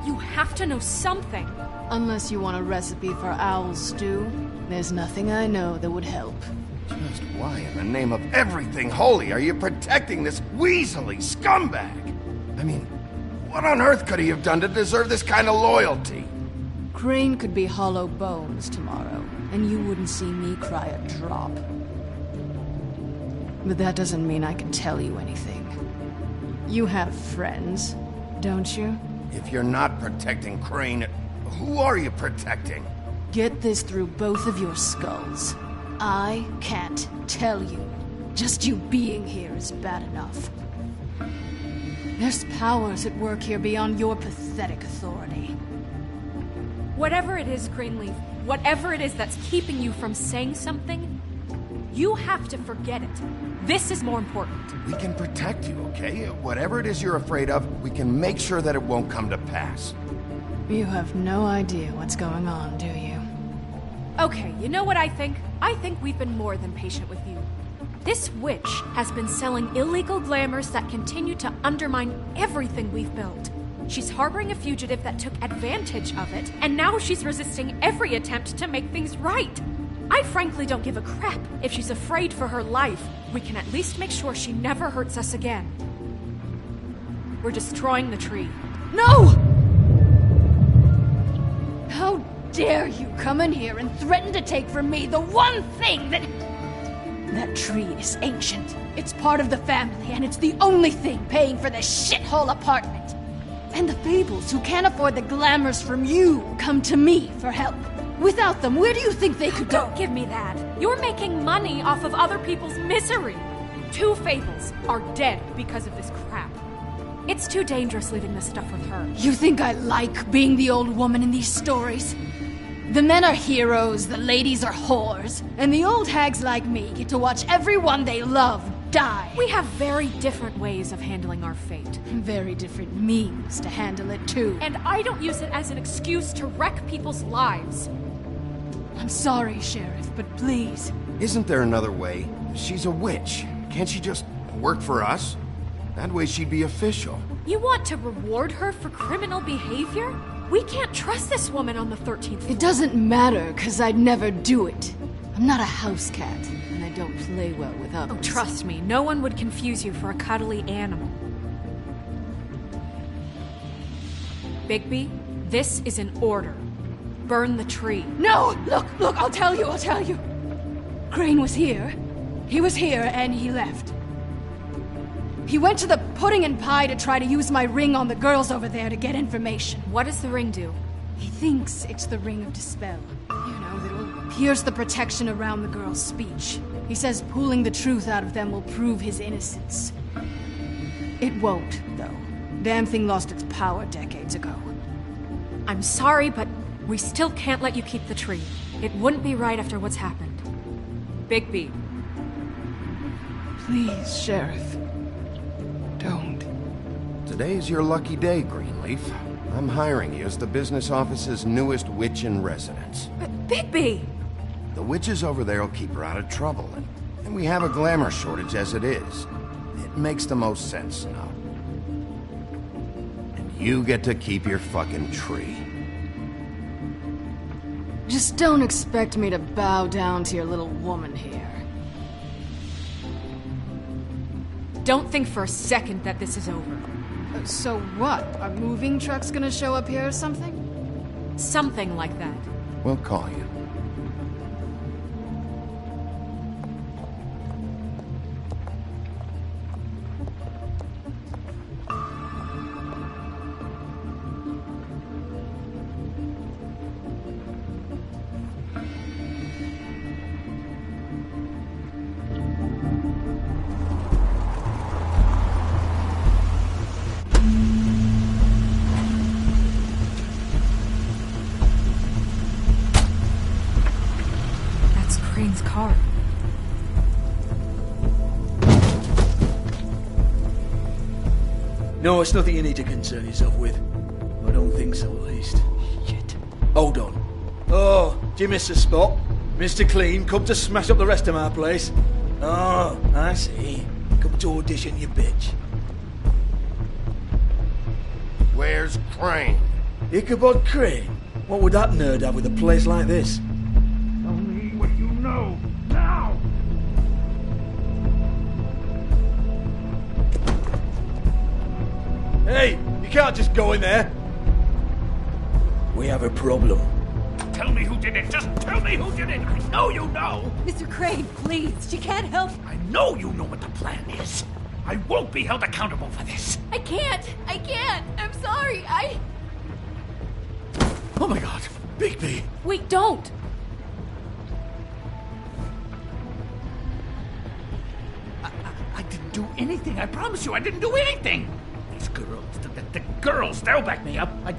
You have to know something. Unless you want a recipe for owl stew, there's nothing I know that would help. Just why in the name of everything holy are you protecting this weaselly scumbag? I mean, what on earth could he have done to deserve this kind of loyalty? Crane could be hollow bones tomorrow, and you wouldn't see me cry a drop. But that doesn't mean I can tell you anything. You have friends, don't you? If you're not protecting Crane, who are you protecting? Get this through both of your skulls. I can't tell you. Just you being here is bad enough. There's powers at work here beyond your pathetic authority. Whatever it is, Greenleaf, whatever it is that's keeping you from saying something, you have to forget it. This is more important. We can protect you, okay? Whatever it is you're afraid of, we can make sure that it won't come to pass. You have no idea what's going on, do you? Okay, you know what I think? I think we've been more than patient with you. This witch has been selling illegal glamours that continue to undermine everything we've built. She's harboring a fugitive that took advantage of it, and now she's resisting every attempt to make things right. I frankly don't give a crap if she's afraid for her life. We can at least make sure she never hurts us again. We're destroying the tree. No! How dare you come in here and threaten to take from me the one thing that... That tree is ancient. It's part of the family, and it's the only thing paying for this shithole apartment. And the Fables, who can't afford the glamours from you, come to me for help. Without them, where do you think they could go? Don't give me that. You're making money off of other people's misery. 2 Fables are dead because of this crap. It's too dangerous leaving this stuff with her. You think I like being the old woman in these stories? The men are heroes, the ladies are whores, and the old hags like me get to watch everyone they love die. We have very different ways of handling our fate. Very different means to handle it, too. And I don't use it as an excuse to wreck people's lives. I'm sorry, Sheriff, but please. Isn't there another way? She's a witch. Can't she just work for us? That way she'd be official. You want to reward her for criminal behavior? We can't trust this woman on the 13th floor. It doesn't matter, because I'd never do it. I'm not a house cat, and I don't play well with others. Oh, trust me, no one would confuse you for a cuddly animal. Bigby, this is an order. Burn the tree. No! Look, I'll tell you. Crane was here. He was here, and he left. He went to the pudding and pie to try to use my ring on the girls over there to get information. What does the ring do? He thinks it's the ring of dispel. You know, that will pierce the protection around the girls' speech. He says pulling the truth out of them will prove his innocence. It won't, though. Damn thing lost its power decades ago. I'm sorry, but we still can't let you keep the tree. It wouldn't be right after what's happened. Bigby. Please, Sheriff. Don't. Today's your lucky day, Greenleaf. I'm hiring you as the business office's newest witch in residence. Bigby! The witches over there will keep her out of trouble, and we have a glamour shortage as it is. It makes the most sense now. And you get to keep your fucking tree. Just don't expect me to bow down to your little woman here. Don't think for a second that this is over. So what? Are moving trucks gonna show up here or something? Something like that. We'll call you. Crane's car. No, it's nothing you need to concern yourself with. I don't think so, at least. Shit. Hold on. Oh, do you miss the spot? Mr. Clean, come to smash up the rest of my place. Oh, I see. Come to audition, you bitch. Where's Crane? Ichabod Crane? What would that nerd have with a place like this? Tell me what you know, now! Hey, you can't just go in there. We have a problem. Tell me who did it. Just tell me who did it. I know you know. Mr. Crane, please. She can't help. I know you know what the plan is. I won't be held accountable for this. I can't. I'm sorry. Oh my God, Bigby. Wait, don't. I didn't do anything. I promise you, I didn't do anything. These girls, the girls, they'll back me up. I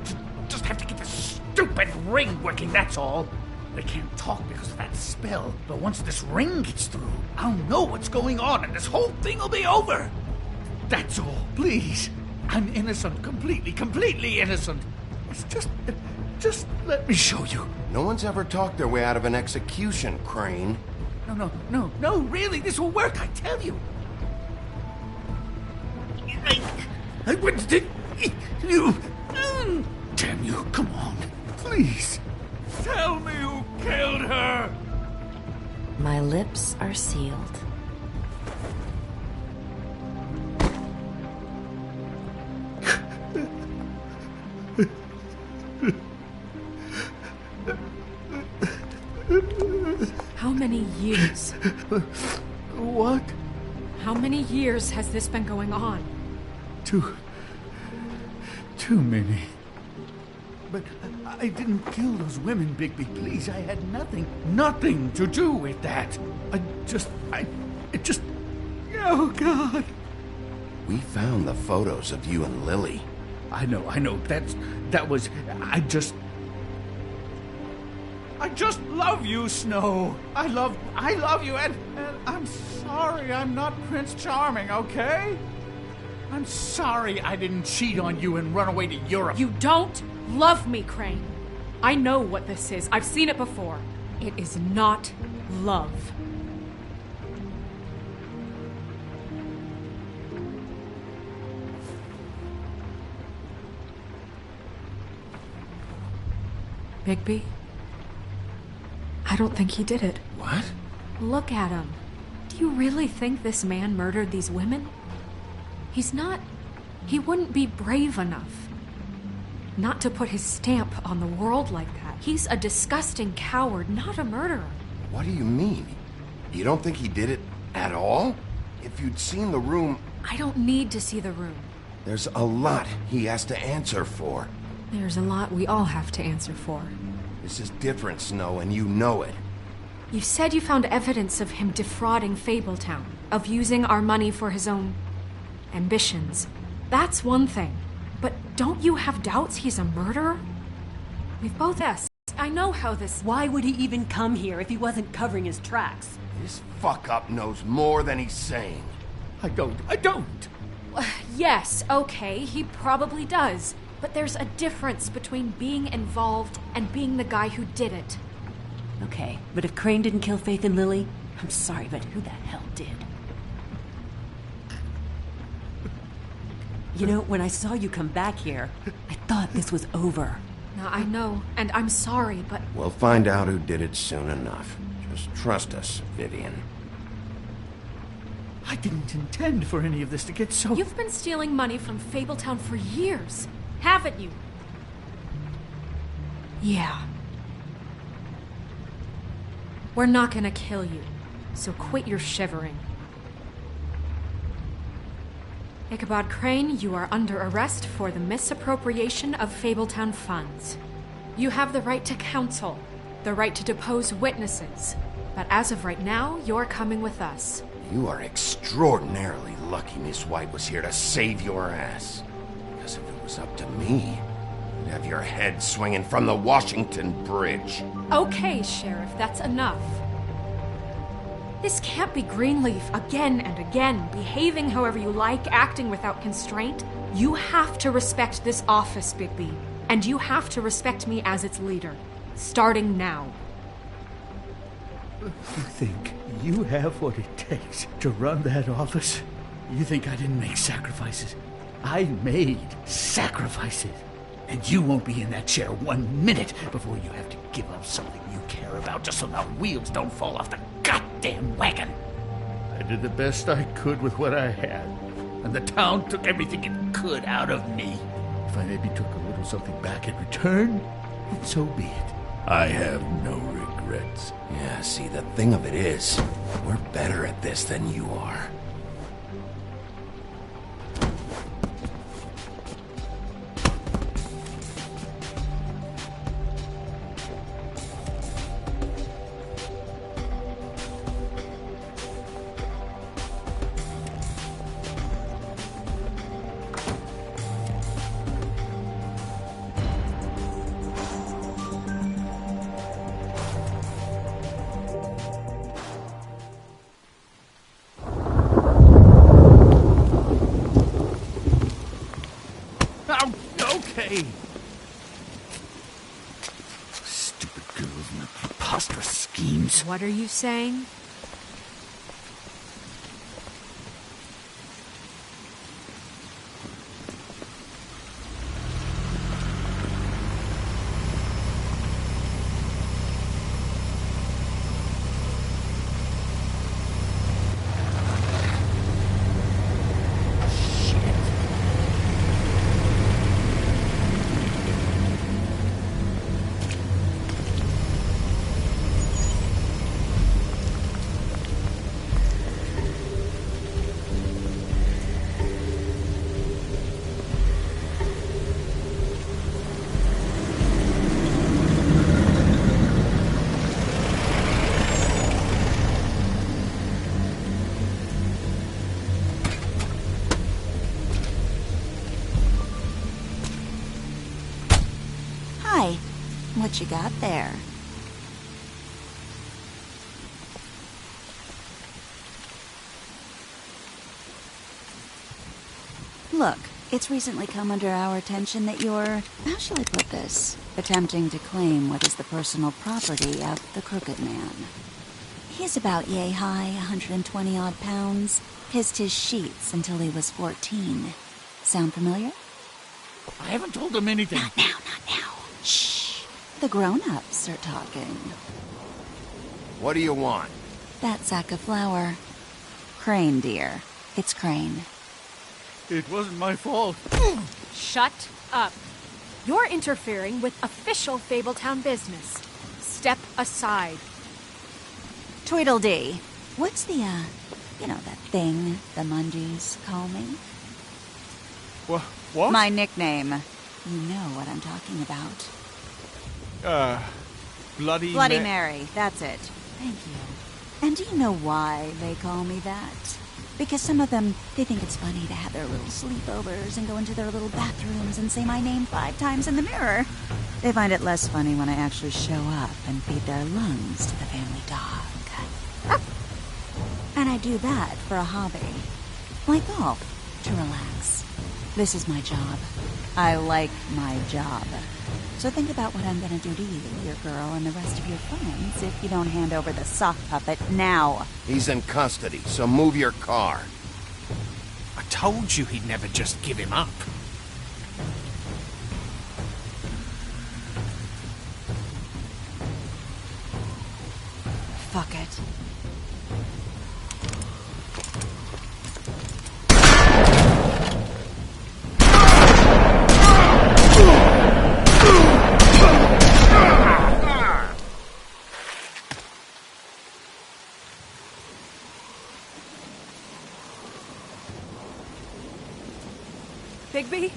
just have to get this stupid ring working, that's all. They can't talk because of that spell, but once this ring gets through, I'll know what's going on and this whole thing will be over. That's all, please. I'm innocent, completely innocent. It's just let me show you. No one's ever talked their way out of an execution, Crane. No, really, this will work, I tell you. I wouldn't think you. Damn you, come on, please. Tell me who killed her. My lips are sealed. How many years? What? How many years has this been going on? Too many. But I didn't kill those women, Bigby. Please, I had nothing to do with that. It just... Oh, God. We found the photos of you and Lily. I know. That was... I just love you, Snow. I love you, and I'm sorry I'm not Prince Charming, okay? I'm sorry I didn't cheat on you and run away to Europe. You don't love me, Crane. I know what this is. I've seen it before. It is not love. Bigby? I don't think he did it. What? Look at him. Do you really think this man murdered these women? He's not... He wouldn't be brave enough. Not to put his stamp on the world like that. He's a disgusting coward, not a murderer. What do you mean? You don't think he did it at all? If you'd seen the room... I don't need to see the room. There's a lot he has to answer for. There's a lot we all have to answer for. This is different, Snow, and you know it. You said you found evidence of him defrauding Fabletown, of using our money for his own ambitions. That's one thing. But don't you have doubts he's a murderer? We've both asked. I know how this... Why would he even come here if he wasn't covering his tracks? This fuck-up knows more than he's saying. I don't. Yes, okay, he probably does. But there's a difference between being involved and being the guy who did it. Okay, but if Crane didn't kill Faith and Lily, I'm sorry, but who the hell did? You know, when I saw you come back here, I thought this was over. Now, I know, and I'm sorry, but... We'll find out who did it soon enough. Just trust us, Vivian. I didn't intend for any of this to get so... You've been stealing money from Fabletown for years, haven't you? Yeah. We're not gonna kill you, so quit your shivering. Ichabod Crane, you are under arrest for the misappropriation of Fabletown funds. You have the right to counsel, the right to depose witnesses, but as of right now, you're coming with us. You are extraordinarily lucky Miss White was here to save your ass. Because if it was up to me, you'd have your head swinging from the Washington Bridge. Okay, Sheriff, that's enough. This can't be Greenleaf again and again, behaving however you like, acting without constraint. You have to respect this office, Bigby, and you have to respect me as its leader, starting now. You think you have what it takes to run that office? You think I didn't make sacrifices? I made sacrifices. And you won't be in that chair 1 minute before you have to give up something you care about just so the wheels don't fall off the goddamn wagon. I did the best I could with what I had, and the town took everything it could out of me. If I maybe took a little something back in return, so be it. I have no regrets. Yeah, see, the thing of it is, we're better at this than you are. Stupid girls and their preposterous schemes. What are you saying? What you got there? Look, it's recently come under our attention that you're, how shall I put this, attempting to claim what is the personal property of the Crooked Man. He's about yay high, 120 odd pounds. Pissed his sheets until he was 14. Sound familiar? I haven't told him anything. Not now. Shh. The grown-ups are talking. What do you want? That sack of flour. Crane, dear. It's Crane. It wasn't my fault. Shut up. You're interfering with official Fabletown business. Step aside. Tweedledee. What's the, that thing the Mungies call me? What? My nickname. You know what I'm talking about. Bloody Mary. That's it. Thank you. And do you know why they call me that? Because some of them, they think it's funny to have their little sleepovers and go into their little bathrooms and say my name 5 times in the mirror. They find it less funny when I actually show up and feed their lungs to the family dog. And I do that for a hobby. Like golf, to relax. This is my job. I like my job. So think about what I'm gonna do to you, your girl, and the rest of your friends if you don't hand over the sock puppet now. He's in custody, so move your car. I told you he'd never just give him up. Fuck it. Bigby?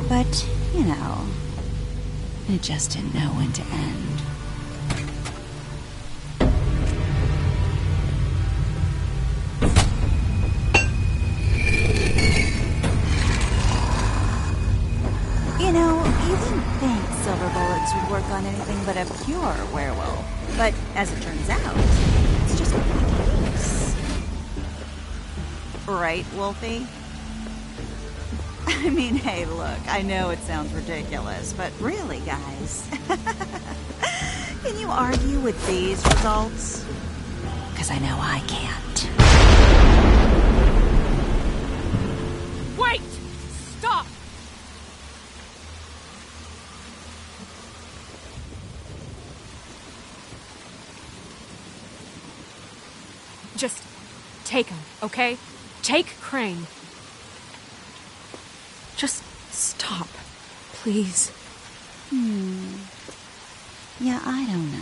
But, it just didn't know when to end. drugs would work on anything but a pure werewolf. But as it turns out, it's just what he case. Right, Wolfie? I mean, hey, look, I know it sounds ridiculous, but really, guys, can you argue with these results? Because I know I can't. Wait! Stop! Just take him, okay? Take Crane. Just stop, please. Yeah, I don't know.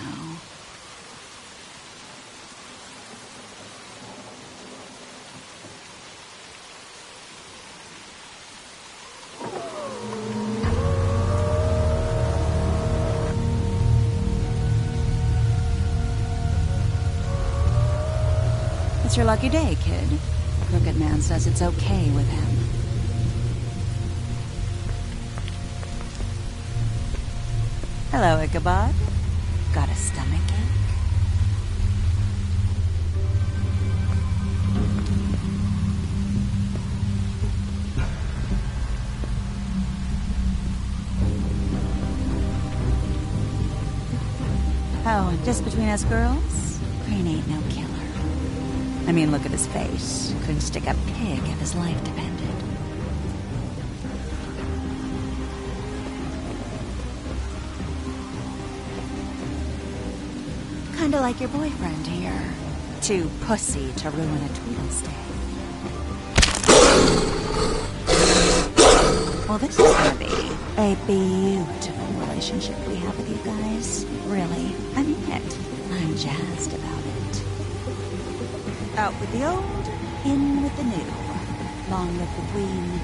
It's your lucky day, kid. Crooked Man says it's okay with him. Hello, Ichabod. Got a stomachache? Oh, and just between us girls, Crane ain't no killer. I mean, look at his face. Couldn't stick a pig if his life depended. Kinda like your boyfriend here. Too pussy to ruin a Tweedle stay. Well, this is gonna be a beautiful relationship we have with you guys. Really, I mean it. I'm jazzed about it. Out with the old, in with the new. Long live the queen.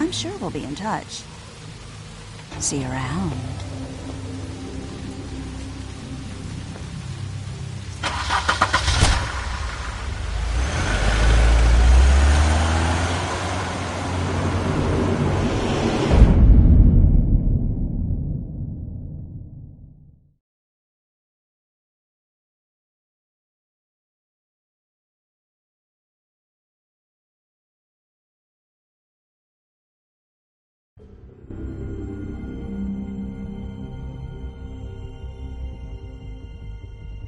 I'm sure we'll be in touch. See you around.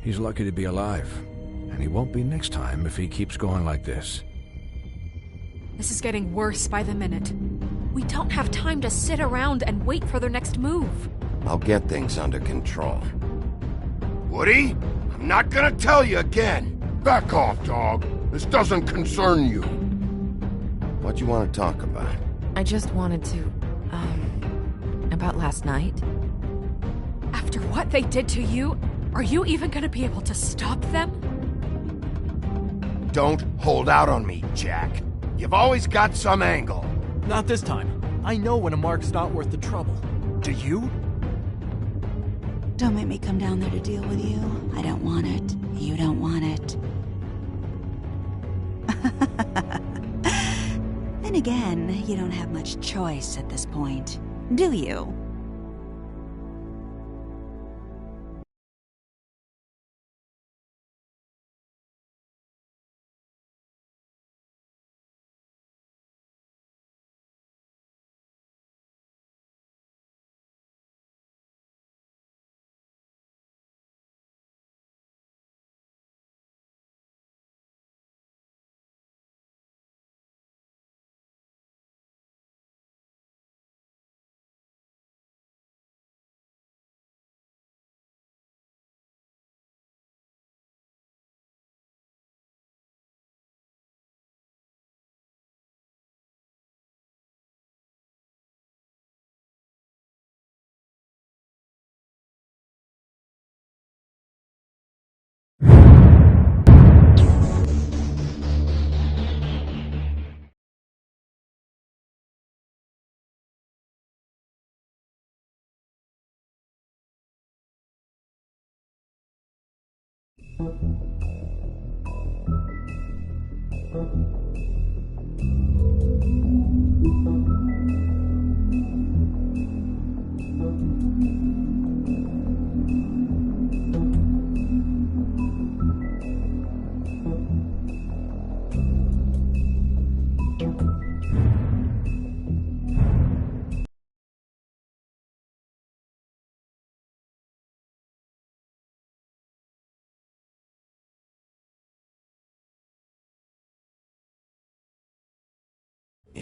He's lucky to be alive, and he won't be next time if he keeps going like this. This is getting worse by the minute. We don't have time to sit around and wait for their next move. I'll get things under control. Woody, I'm not gonna tell you again. Back off, dog. This doesn't concern you. What do you want to talk about? I just wanted to, about last night. After what they did to you, are you even gonna be able to stop them? Don't hold out on me, Jack. You've always got some angle. Not this time. I know when a mark's not worth the trouble. Do you? Don't make me come down there to deal with you. I don't want it. You don't want it. Then again, you don't have much choice at this point, do you?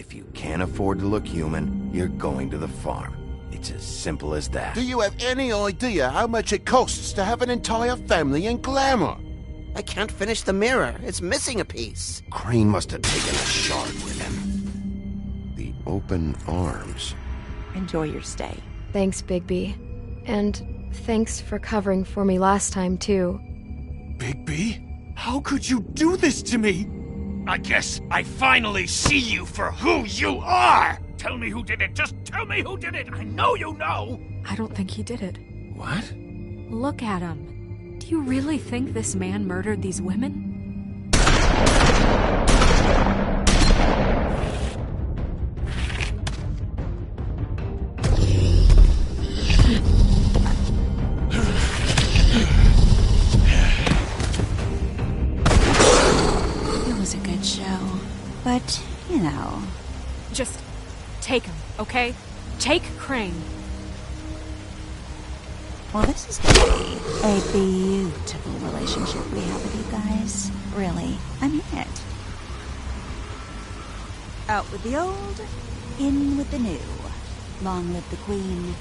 If you can't afford to look human, you're going to the farm. It's as simple as that. Do you have any idea how much it costs to have an entire family in Glamour? I can't finish the mirror. It's missing a piece. Crane must have taken a shard with him. The open arms. Enjoy your stay. Thanks, Bigby. And thanks for covering for me last time, too. Bigby? How could you do this to me? I guess I finally see you for who you are! Tell me who did it! Just tell me who did it! I know you know! I don't think he did it. What? Look at him. Do you really think this man murdered these women? It was a good show, but, you know... Just take him, okay? Take Crane. Well, this is gonna be a beautiful relationship we have with you guys. Really, I mean it. Out with the old, in with the new. Long live the Queen.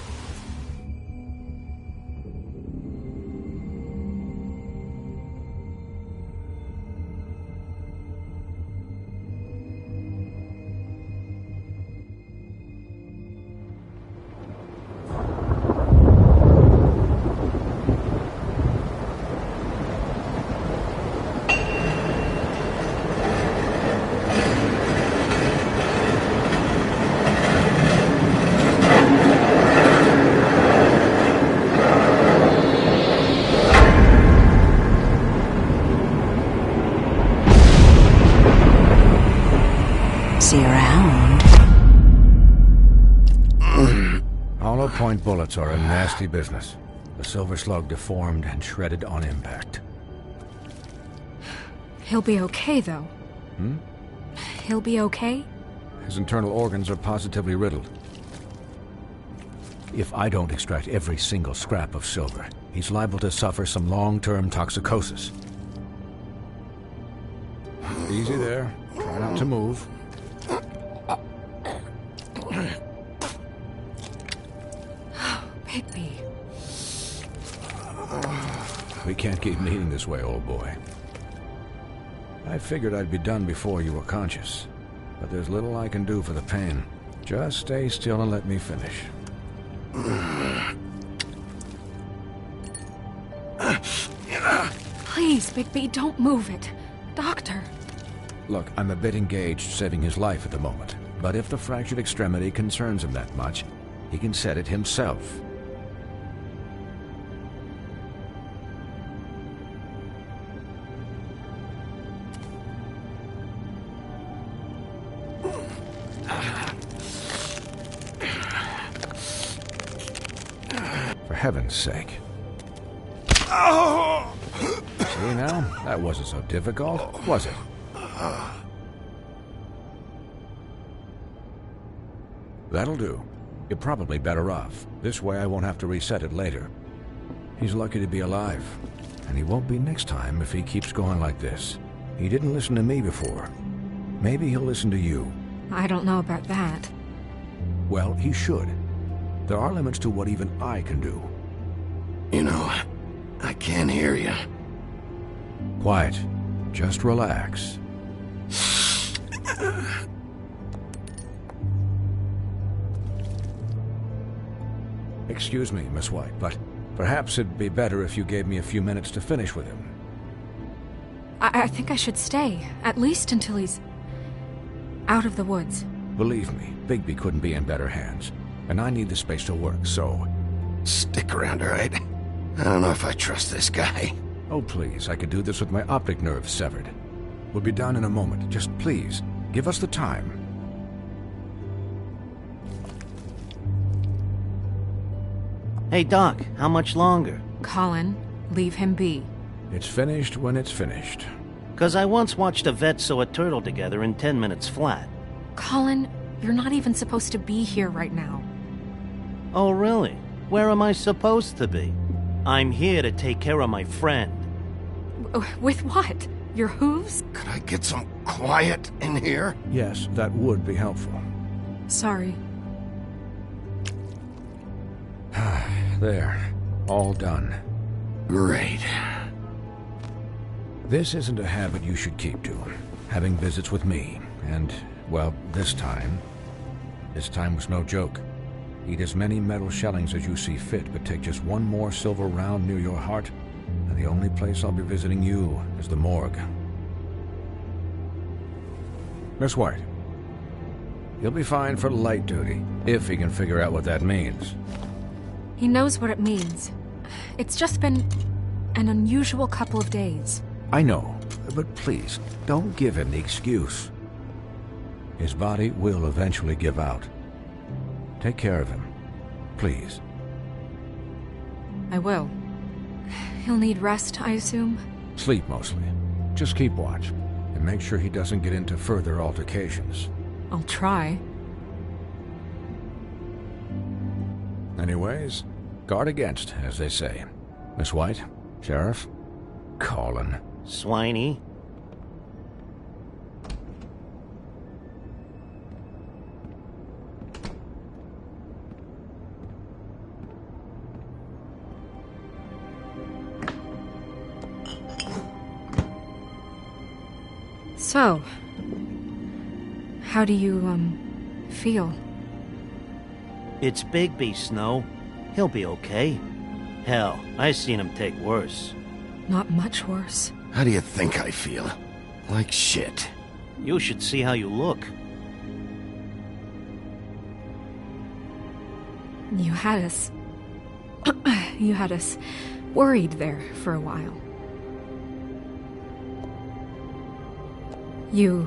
See you around. Hollow point bullets are a nasty business. The Silver Slug deformed and shredded on impact. He'll be okay, though. He'll be okay? His internal organs are positively riddled. If I don't extract every single scrap of silver, he's liable to suffer some long-term toxicosis. Easy there. Try not to move. Bigby. We can't keep meeting this way, old boy. I figured I'd be done before you were conscious, but there's little I can do for the pain. Just stay still and let me finish. Please, Bigby, don't move it. Doctor. Look, I'm a bit engaged saving his life at the moment, but if the fractured extremity concerns him that much, he can set it himself. For heaven's sake. See now? That wasn't so difficult, was it? That'll do. You're probably better off. This way I won't have to reset it later. He's lucky to be alive. And he won't be next time if he keeps going like this. He didn't listen to me before. Maybe he'll listen to you. I don't know about that. Well, he should. There are limits to what even I can do. You know, I can't hear you. Quiet. Just relax. Excuse me, Miss White, but perhaps it'd be better if you gave me a few minutes to finish with him. I think I should stay, at least until he's out of the woods. Believe me, Bigby couldn't be in better hands, and I need the space to work, so... Stick around, all right? I don't know if I trust this guy. Oh, please, I could do this with my optic nerve severed. We'll be done in a moment. Just please, give us the time. Hey, Doc, how much longer? Colin, leave him be. It's finished when it's finished. 'Cause I once watched a vet sew a turtle together in 10 minutes flat. Colin, you're not even supposed to be here right now. Oh, really? Where am I supposed to be? I'm here to take care of my friend. With what? Your hooves? Could I get some quiet in here? Yes, that would be helpful. Sorry. There. All done. Great. This isn't a habit you should keep to. Having visits with me. And, well, this time was no joke. Eat as many metal shellings as you see fit, but take just one more silver round near your heart, and the only place I'll be visiting you is the morgue. Miss White, he'll be fine for light duty, if he can figure out what that means. He knows what it means. It's just been an unusual couple of days. I know, but please, don't give him the excuse. His body will eventually give out. Take care of him, please. I will. He'll need rest, I assume? Sleep, mostly. Just keep watch, and make sure he doesn't get into further altercations. I'll try. Anyways, guard against, as they say. Miss White, Sheriff, Colin. Swiney. So, how do you, feel? It's Bigby, Snow. He'll be okay. Hell, I seen him take worse. Not much worse. How do you think I feel? Like shit. You should see how you look. You had us... you had us worried there for a while. You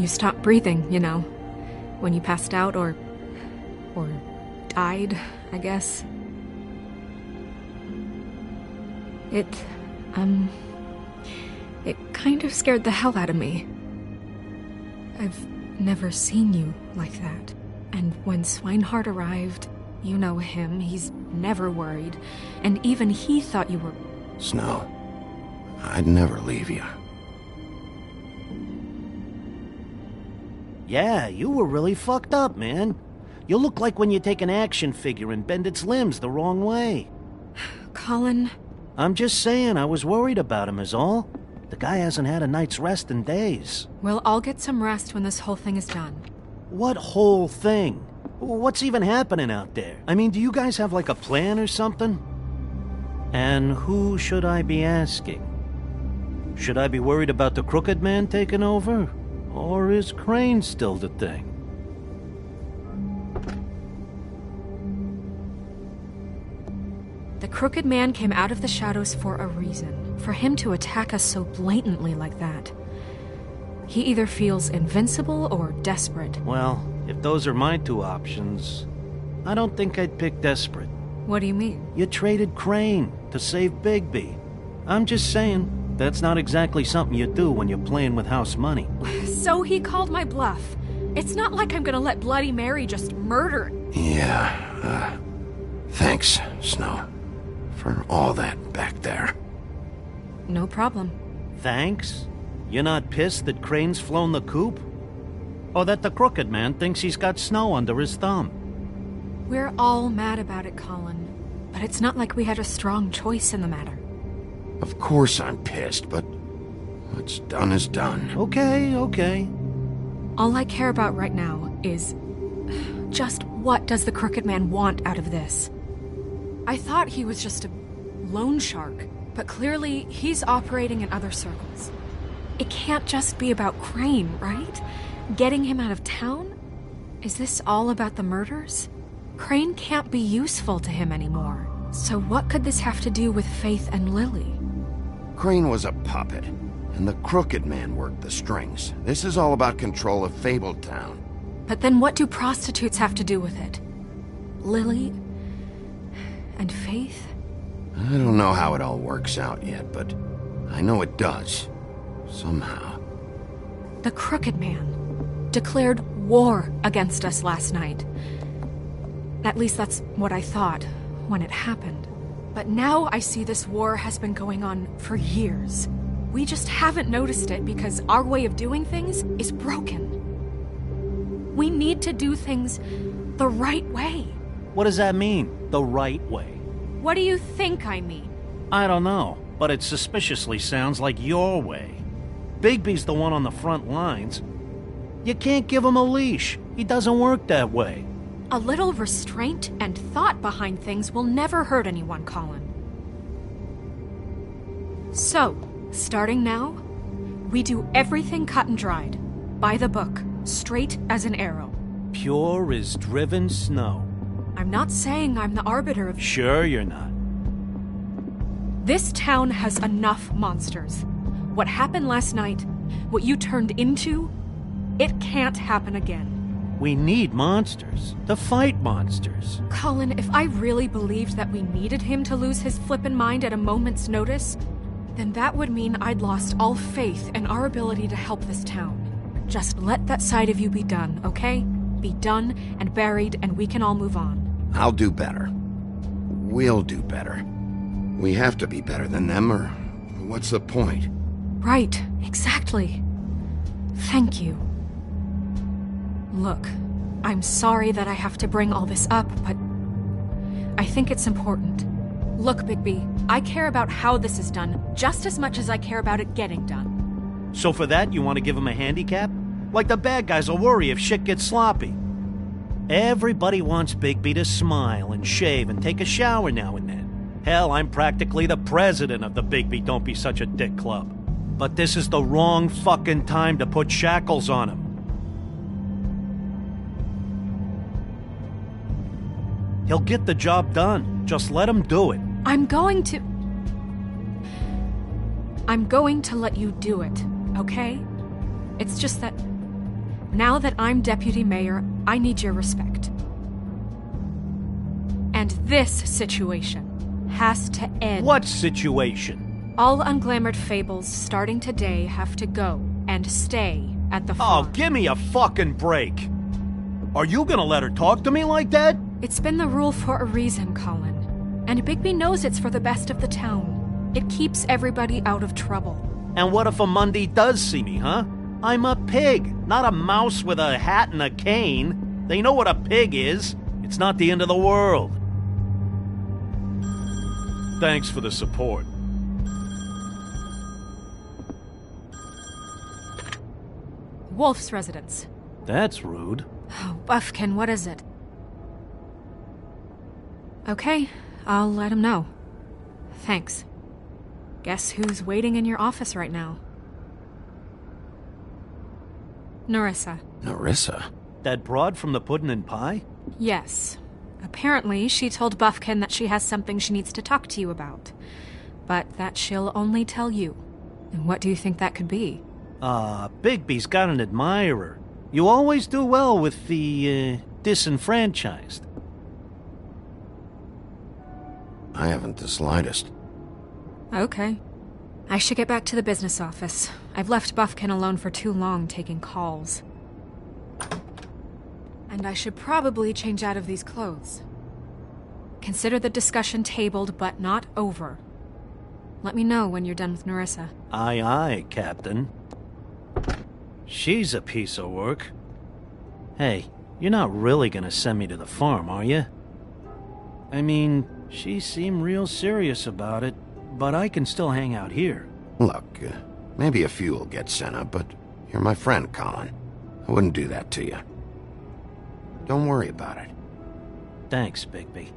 stopped breathing, you know, when you passed out or died, I guess. It kind of scared the hell out of me. I've never seen you like that. And when Swinehart arrived, you know him, he's never worried. And even he thought you were... Snow, I'd never leave you. Yeah, you were really fucked up, man. You look like when you take an action figure and bend its limbs the wrong way. Colin... I'm just saying, I was worried about him is all. The guy hasn't had a night's rest in days. We'll all get some rest when this whole thing is done. What whole thing? What's even happening out there? I mean, do you guys have like a plan or something? And who should I be asking? Should I be worried about the Crooked Man taking over? Or is Crane still the thing? The Crooked Man came out of the shadows for a reason. For him to attack us so blatantly like that. He either feels invincible or desperate. Well, if those are my two options, I don't think I'd pick desperate. What do you mean? You traded Crane to save Bigby. I'm just saying, that's not exactly something you do when you're playing with house money. So he called my bluff. It's not like I'm gonna let Bloody Mary just murder... Yeah, thanks, Snow, for all that back there. No problem. Thanks? You're not pissed that Crane's flown the coop? Or that the Crooked Man thinks he's got Snow under his thumb? We're all mad about it, Colin. But it's not like we had a strong choice in the matter. Of course I'm pissed, but what's done is done. Okay. All I care about right now is... just what does the Crooked Man want out of this? I thought he was just a loan shark, but clearly he's operating in other circles. It can't just be about Crane, right? Getting him out of town? Is this all about the murders? Crane can't be useful to him anymore. So what could this have to do with Faith and Lily? Crane was a puppet, and the Crooked Man worked the strings. This is all about control of Fabletown. But then what do prostitutes have to do with it? Lily? And Faith? I don't know how it all works out yet, but I know it does. Somehow. The Crooked Man declared war against us last night. At least that's what I thought when it happened. But now I see this war has been going on for years. We just haven't noticed it because our way of doing things is broken. We need to do things the right way. What does that mean, the right way? What do you think I mean? I don't know, but it suspiciously sounds like your way. Bigby's the one on the front lines. You can't give him a leash. He doesn't work that way. A little restraint and thought behind things will never hurt anyone, Colin. So, starting now, we do everything cut and dried. By the book, straight as an arrow. Pure as driven snow. I'm not saying I'm the arbiter of... Sure you're not. This town has enough monsters. What happened last night, what you turned into, it can't happen again. We need monsters. To fight monsters. Colin, if I really believed that we needed him to lose his flippin' mind at a moment's notice, then that would mean I'd lost all faith in our ability to help this town. Just let that side of you be done, okay? Be done and buried, and we can all move on. I'll do better. We'll do better. We have to be better than them, or what's the point? Right, exactly. Thank you. Look, I'm sorry that I have to bring all this up, but I think it's important. Look, Bigby, I care about how this is done just as much as I care about it getting done. So for that, you want to give him a handicap? Like the bad guys will worry if shit gets sloppy. Everybody wants Bigby to smile and shave and take a shower now and then. Hell, I'm practically the president of the Bigby Don't Be Such a Dick Club. But this is the wrong fucking time to put shackles on him. He'll get the job done. Just let him do it. I'm going to let you do it, okay? It's just that now that I'm deputy mayor, I need your respect. And this situation has to end. What situation? All unglamored fables starting today have to go and stay at the farm. Oh, give me a fucking break. Are you gonna let her talk to me like that? It's been the rule for a reason, Colin. And Bigby knows it's for the best of the town. It keeps everybody out of trouble. And what if a Mundy does see me, huh? I'm a pig, not a mouse with a hat and a cane. They know what a pig is. It's not the end of the world. Thanks for the support. Wolf's residence. That's rude. Oh, Buffkin, what is it? Okay, I'll let him know. Thanks. Guess who's waiting in your office right now? Nerissa. Nerissa? That broad from the Puddin' and Pie? Yes. Apparently, she told Buffkin that she has something she needs to talk to you about. But that she'll only tell you. And what do you think that could be? Bigby's got an admirer. You always do well with the, disenfranchised. I haven't the slightest. Okay. I should get back to the business office. I've left Buffkin alone for too long taking calls. And I should probably change out of these clothes. Consider the discussion tabled, but not over. Let me know when you're done with Nerissa. Aye, aye, Captain. She's a piece of work. Hey, you're not really gonna send me to the farm, are you? I mean, she seemed real serious about it, but I can still hang out here. Look, maybe a few will get sent up, but you're my friend, Colin. I wouldn't do that to you. Don't worry about it. Thanks, Bigby.